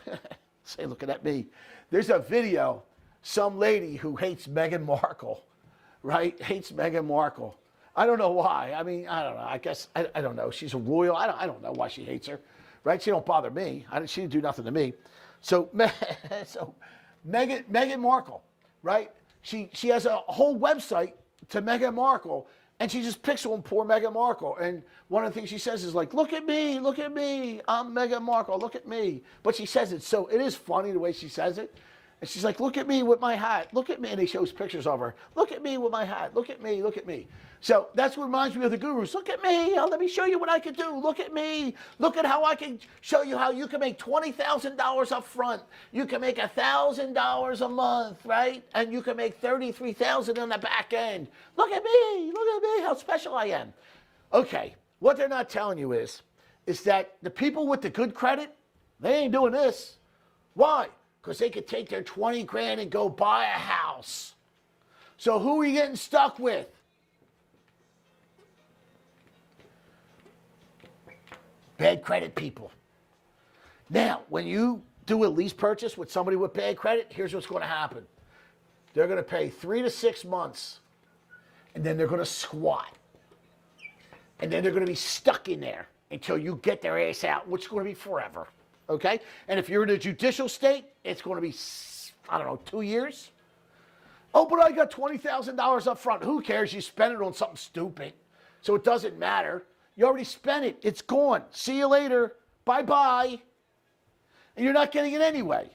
say looking at me. There's a video, some lady who hates Meghan Markle, right? Hates Meghan Markle. I don't know why. I mean, I don't know. I guess, I don't know. She's a royal. I don't know why she hates her, right? She don't bother me. She didn't do nothing to me. So Meghan Markle. Right? She has a whole website to Meghan Markle, and she just picks on poor Meghan Markle. And one of the things she says is like, look at me, I'm Meghan Markle, look at me. But she says it, so it is funny the way she says it. And she's like, look at me with my hat. Look at me. And he shows pictures of her. Look at me with my hat. Look at me. Look at me. So that's what reminds me of the gurus. Look at me. Let me show you what I can do. Look at me. Look at how I can show you how you can make $20,000 up front. You can make $1,000 a month, right? And you can make $33,000 on the back end. Look at me. Look at me. How special I am. Okay. What they're not telling you is that the people with the good credit, they ain't doing this. Why? Because they could take their 20 grand and go buy a house. So who are you getting stuck with? Bad credit people. Now, when you do a lease purchase with somebody with bad credit, here's what's going to happen. They're going to pay 3 to 6 months, and then they're going to squat. And then they're going to be stuck in there until you get their ass out, which is going to be forever. Okay? And if you're in a judicial state, it's going to be, 2 years. Oh, but I got $20,000 up front. Who cares? You spend it on something stupid. So it doesn't matter. You already spent it. It's gone. See you later. Bye-bye. And you're not getting it anyway.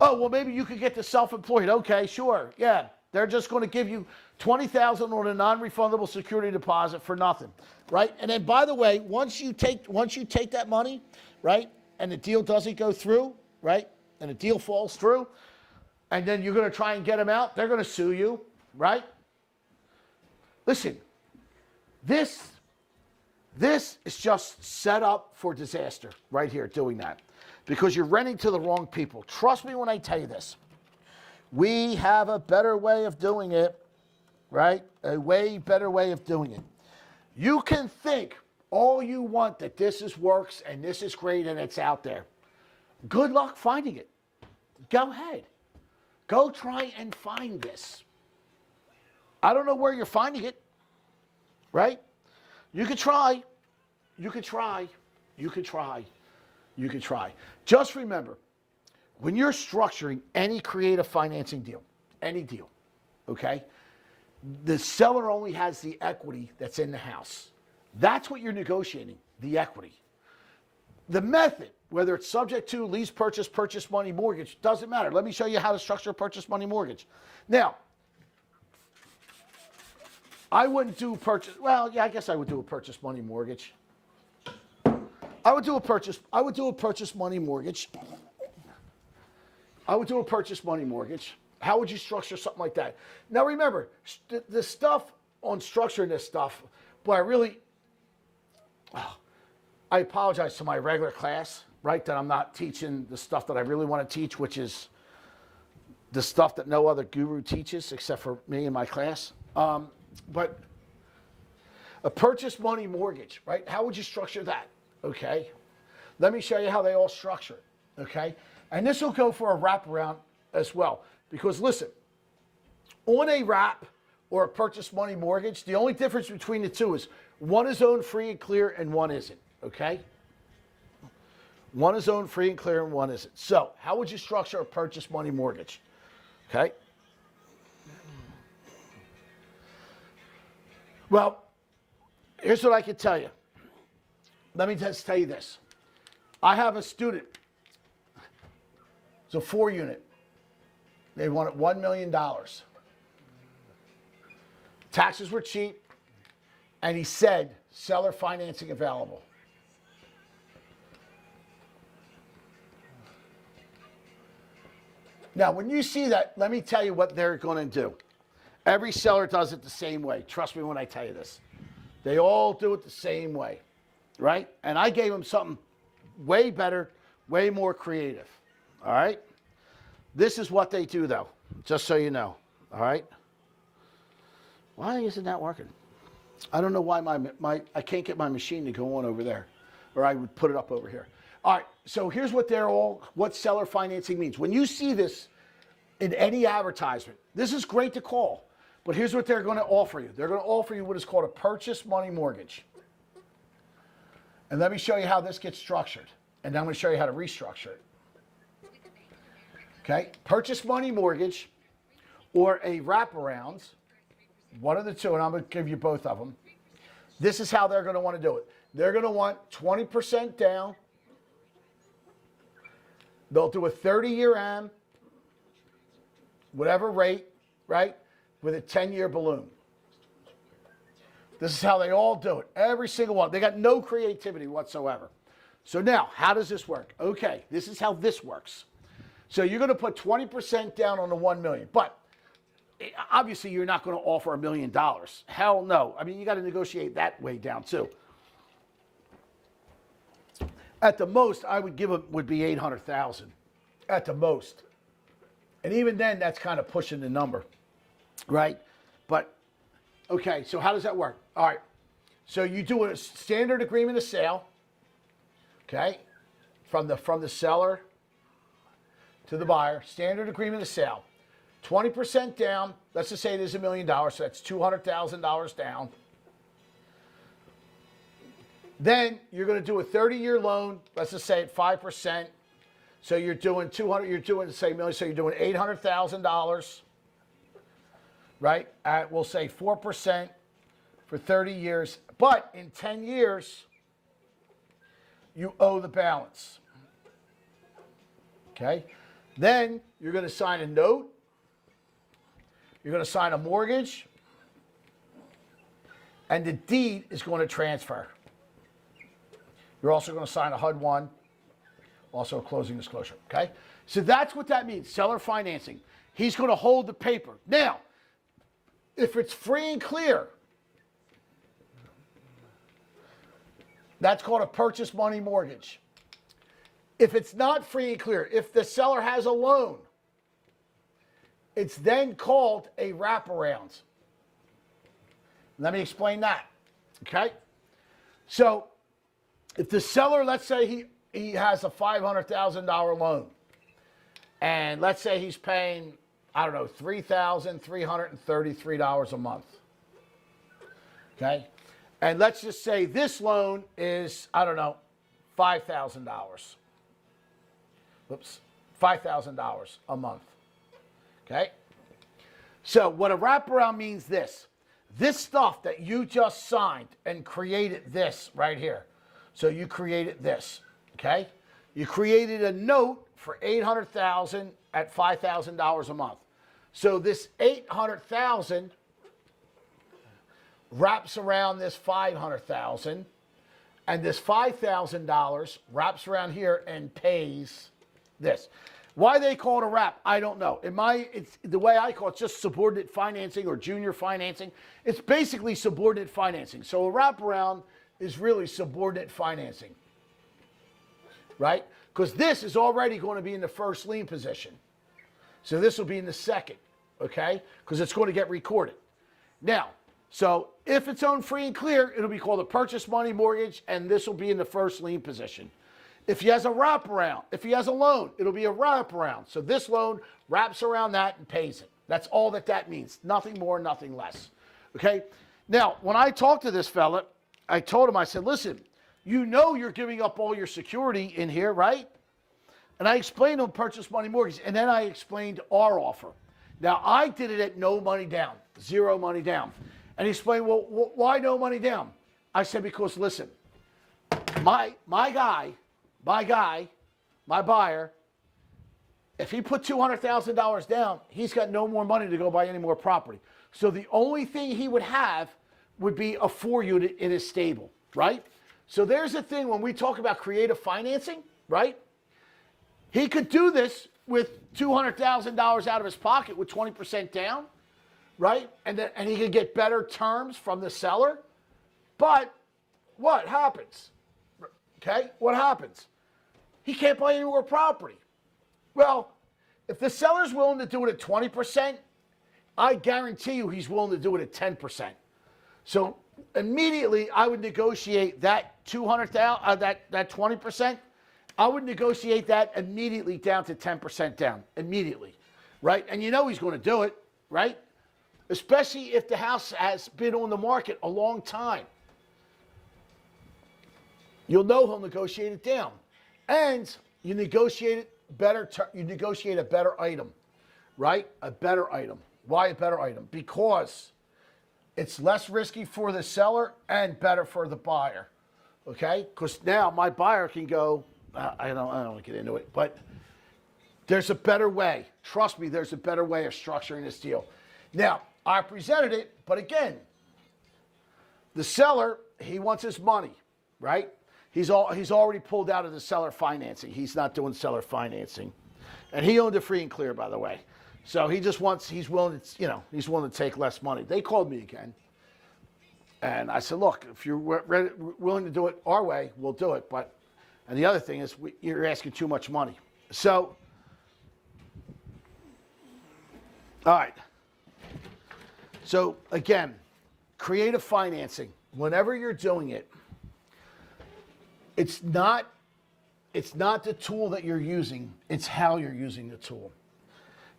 Oh, well, maybe you could get the self-employed. Okay, sure. Yeah. They're just going to give you $20,000 on a non-refundable security deposit for nothing, right? And then, by the way, once you take that money, right, and the deal doesn't go through, right, and the deal falls through, and then you're going to try and get them out, they're going to sue you, right? Listen, this is just set up for disaster right here, doing that, because you're renting to the wrong people. Trust me when I tell you this. We have a better way of doing it, right? A way better way of doing it. You can think all you want that this works and this is great and it's out there. Good luck finding it. Go ahead. Go try and find this. I don't know where you're finding it, right? You could try. You could try. You could try. You could try. Just remember, when you're structuring any creative financing deal, any deal, okay, the seller only has the equity that's in the house. That's what you're negotiating, the equity. The method, whether it's subject to lease purchase, purchase money mortgage, doesn't matter. Let me show you how to structure a purchase money mortgage. Now, I wouldn't do purchase, well, yeah, I guess I would do a purchase money mortgage. I would do a purchase money mortgage. I would do a purchase money mortgage. How would you structure something like that? Now remember, the stuff on structuring this stuff, boy, I apologize to my regular class, right, that I'm not teaching the stuff that I really want to teach, which is the stuff that no other guru teaches except for me and my class. But a purchase money mortgage, right? How would you structure that? Okay. Let me show you how they all structure it. Okay. And this will go for a wraparound as well. Because listen, on a wrap or a purchase money mortgage, the only difference between the two is one is owned free and clear and one isn't. Okay. One is owned free and clear and one isn't. So how would you structure a purchase money mortgage? Okay. Well, here's what I can tell you. Let me just tell you this. I have a student. It's a 4-unit. They wanted $1 million. Taxes were cheap. And he said, seller financing available. Now, when you see that, let me tell you what they're going to do. Every seller does it the same way. Trust me when I tell you this. They all do it the same way, right? And I gave them something way better, way more creative, all right? This is what they do, though, just so you know, all right? Why isn't that working? I don't know why I can't get my machine to go on over there, or I would put it up over here. All right, so here's what what seller financing means. When you see this in any advertisement, this is great to call. But here's what they're going to offer you. They're going to offer you what is called a purchase money mortgage. And let me show you how this gets structured. And then I'm going to show you how to restructure it. Okay? Purchase money mortgage or a wraparound, one of the two, and I'm going to give you both of them. This is how they're going to want to do it. They're going to want 20% down. They'll do a 30-year AM, whatever rate, right, with a 10-year balloon. This is how they all do it. Every single one. They got no creativity whatsoever. So now, how does this work? Okay, this is how this works. So you're going to put 20% down on the $1 million, but obviously you're not going to offer $1 million. Hell no. I mean, you got to negotiate that way down too. At the most, I would give it would be 800,000. At the most, and even then, that's kind of pushing the number, right? But okay, so how does that work? All right, so you do a standard agreement of sale. Okay, from the seller to the buyer, standard agreement of sale. 20% down. Let's just say it is $1 million, so that's $200,000 down. Then you're going to do a 30-year loan. Let's just say at 5%. So you're doing You're doing say million. So you're doing $800,000, right? At we'll say 4% for 30 years. But in 10 years, you owe the balance. Okay. Then you're going to sign a note. You're going to sign a mortgage, and the deed is going to transfer. You're also going to sign a HUD-1, also a closing disclosure, okay? So that's what that means, seller financing. He's going to hold the paper. Now, if it's free and clear, that's called a purchase money mortgage. If it's not free and clear, if the seller has a loan, it's then called a wraparound. Let me explain that, okay? So, if the seller, let's say he has a $500,000 loan, and let's say he's paying, I don't know, $3,333 a month, okay? And let's just say this loan is, I don't know, $5,000. Whoops, $5,000 a month, okay? So what a wraparound means this stuff that you just signed and created this right here. So you created this, okay? You created a note for $800,000 at $5,000 a month. So this $800,000 wraps around this $500,000, and this $5,000 wraps around here and pays this. Why they call it a wrap, I don't know. It's the way I call it, just subordinate financing or junior financing. It's basically subordinate financing. So a wraparound is really subordinate financing, right? Because this is already going to be in the first lien position. So this will be in the second, okay? Because it's going to get recorded. Now, so if it's owned free and clear, it'll be called a purchase money mortgage, and this will be in the first lien position. If he has a wraparound, if he has a loan, it'll be a wraparound. So this loan wraps around that and pays it. That's all that means. Nothing more, nothing less. Okay? Now, when I talked to this fella, I told him, I said, listen, you know you're giving up all your security in here, right? And I explained to him purchase money mortgage, and then I explained our offer. Now, I did it at no money down, zero money down. And he explained, well, why no money down? I said, because listen, my buyer, if he put $200,000 down, he's got no more money to go buy any more property. So the only thing he would have would be a 4-unit in his stable, right? So there's the thing when we talk about creative financing, right? He could do this with $200,000 out of his pocket with 20% down, right? And he could get better terms from the seller. But what happens? Okay, what happens? He can't buy any more property. Well, if the seller's willing to do it at 20%, I guarantee you he's willing to do it at 10%. So immediately I would negotiate that 200,000, that 20%. I would negotiate that immediately down to 10% down, immediately, right? And you know he's going to do it, right? Especially if the house has been on the market a long time. You'll know he'll negotiate it down. And you negotiate it better. You negotiate a better item, right? A better item. Why a better item? Because it's less risky for the seller and better for the buyer, okay? Because now my buyer can go, I don't want to get into it, but There's a better way. Trust me, there's a better way of structuring this deal. Now, I presented it, but again, the seller, he wants his money, right? He's already pulled out of the seller financing. He's not doing seller financing. And he owned it free and clear, by the way. So he just wants, he's willing to take less money. They called me again. And I said, look, if you're willing to do it our way, we'll do it. And the other thing is, you're asking too much money. So, all right. So again, creative financing, whenever you're doing it, it's not the tool that you're using, it's how you're using the tool.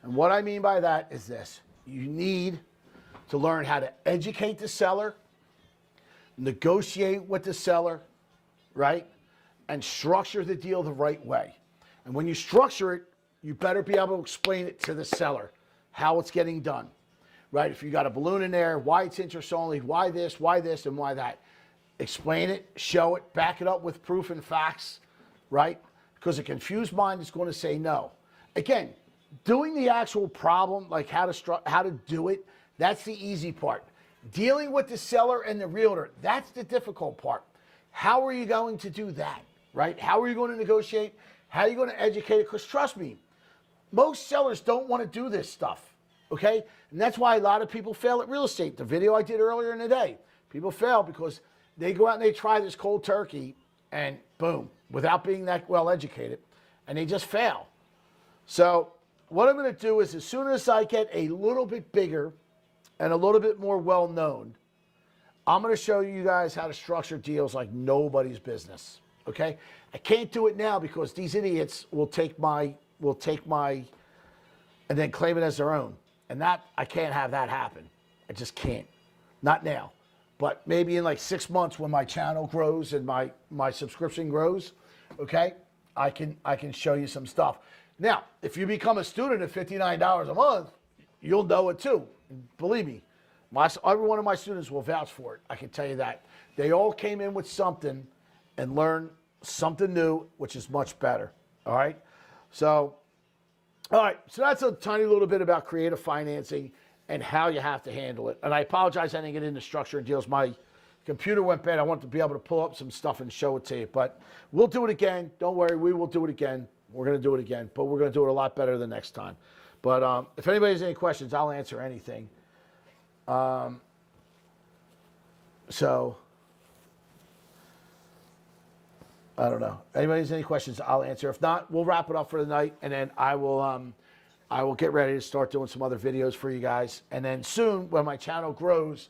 And what I mean by that is this: you need to learn how to educate the seller, negotiate with the seller, right? And structure the deal the right way. And when you structure it, you better be able to explain it to the seller, how it's getting done, right? If you got a balloon in there, why it's interest only, why this, and why that. Explain it, show it, back it up with proof and facts, right? Because a confused mind is going to say no. Again, doing the actual problem, like how to do it, that's the easy part. Dealing with the seller and the realtor, that's the difficult part. How are you going to do that, right? How are you going to negotiate? How are you going to educate it? Because trust me, most sellers don't want to do this stuff, okay? And that's why a lot of people fail at real estate. The video I did earlier in the day, people fail because they go out and they try this cold turkey and boom, without being that well educated, and they just fail. So what I'm going to do is, as soon as I get a little bit bigger and a little bit more well known, I'm going to show you guys how to structure deals like nobody's business. Okay? I can't do it now because these idiots will take my and then claim it as their own. And that, I can't have that happen. I just can't. Not now. But maybe in like 6 months when my channel grows and my subscription grows, okay, I can show you some stuff. Now, if you become a student at $59 a month, you'll know it too. Believe me, every one of my students will vouch for it. I can tell you that. They all came in with something and learned something new, which is much better. All right? So, all right. So that's a tiny little bit about creative financing and how you have to handle it. And I apologize I didn't get into structure and deals. My computer went bad. I wanted to be able to pull up some stuff and show it to you. But we'll do it again. Don't worry. We will do it again. We're going to do it again. But we're going to do it a lot better the next time. But if anybody has any questions, I'll answer anything. So, I don't know. Anybody has any questions, I'll answer. If not, we'll wrap it up for the night. And then I will get ready to start doing some other videos for you guys. And then soon, when my channel grows,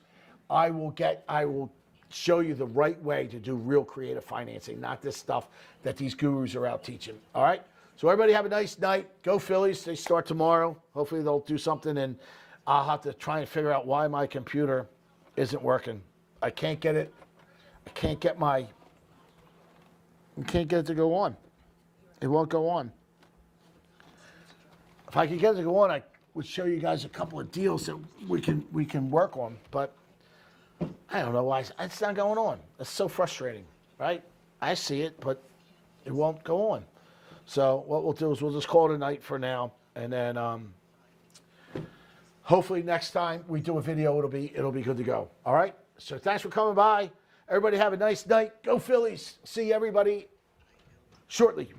I will show you the right way to do real creative financing, not this stuff that these gurus are out teaching. All right? So everybody have a nice night. Go Phillies. They start tomorrow. Hopefully they'll do something, and I'll have to try and figure out why my computer isn't working. I can't get it. I can't get it to go on. It won't go on. If I could get it to go on, I would show you guys a couple of deals that we can work on. But I don't know why it's not going on. It's so frustrating, right? I see it, but it won't go on. So what we'll do is we'll just call it a night for now, and then hopefully next time we do a video, it'll be good to go. All right. So thanks for coming by. Everybody have a nice night. Go Phillies. See everybody shortly.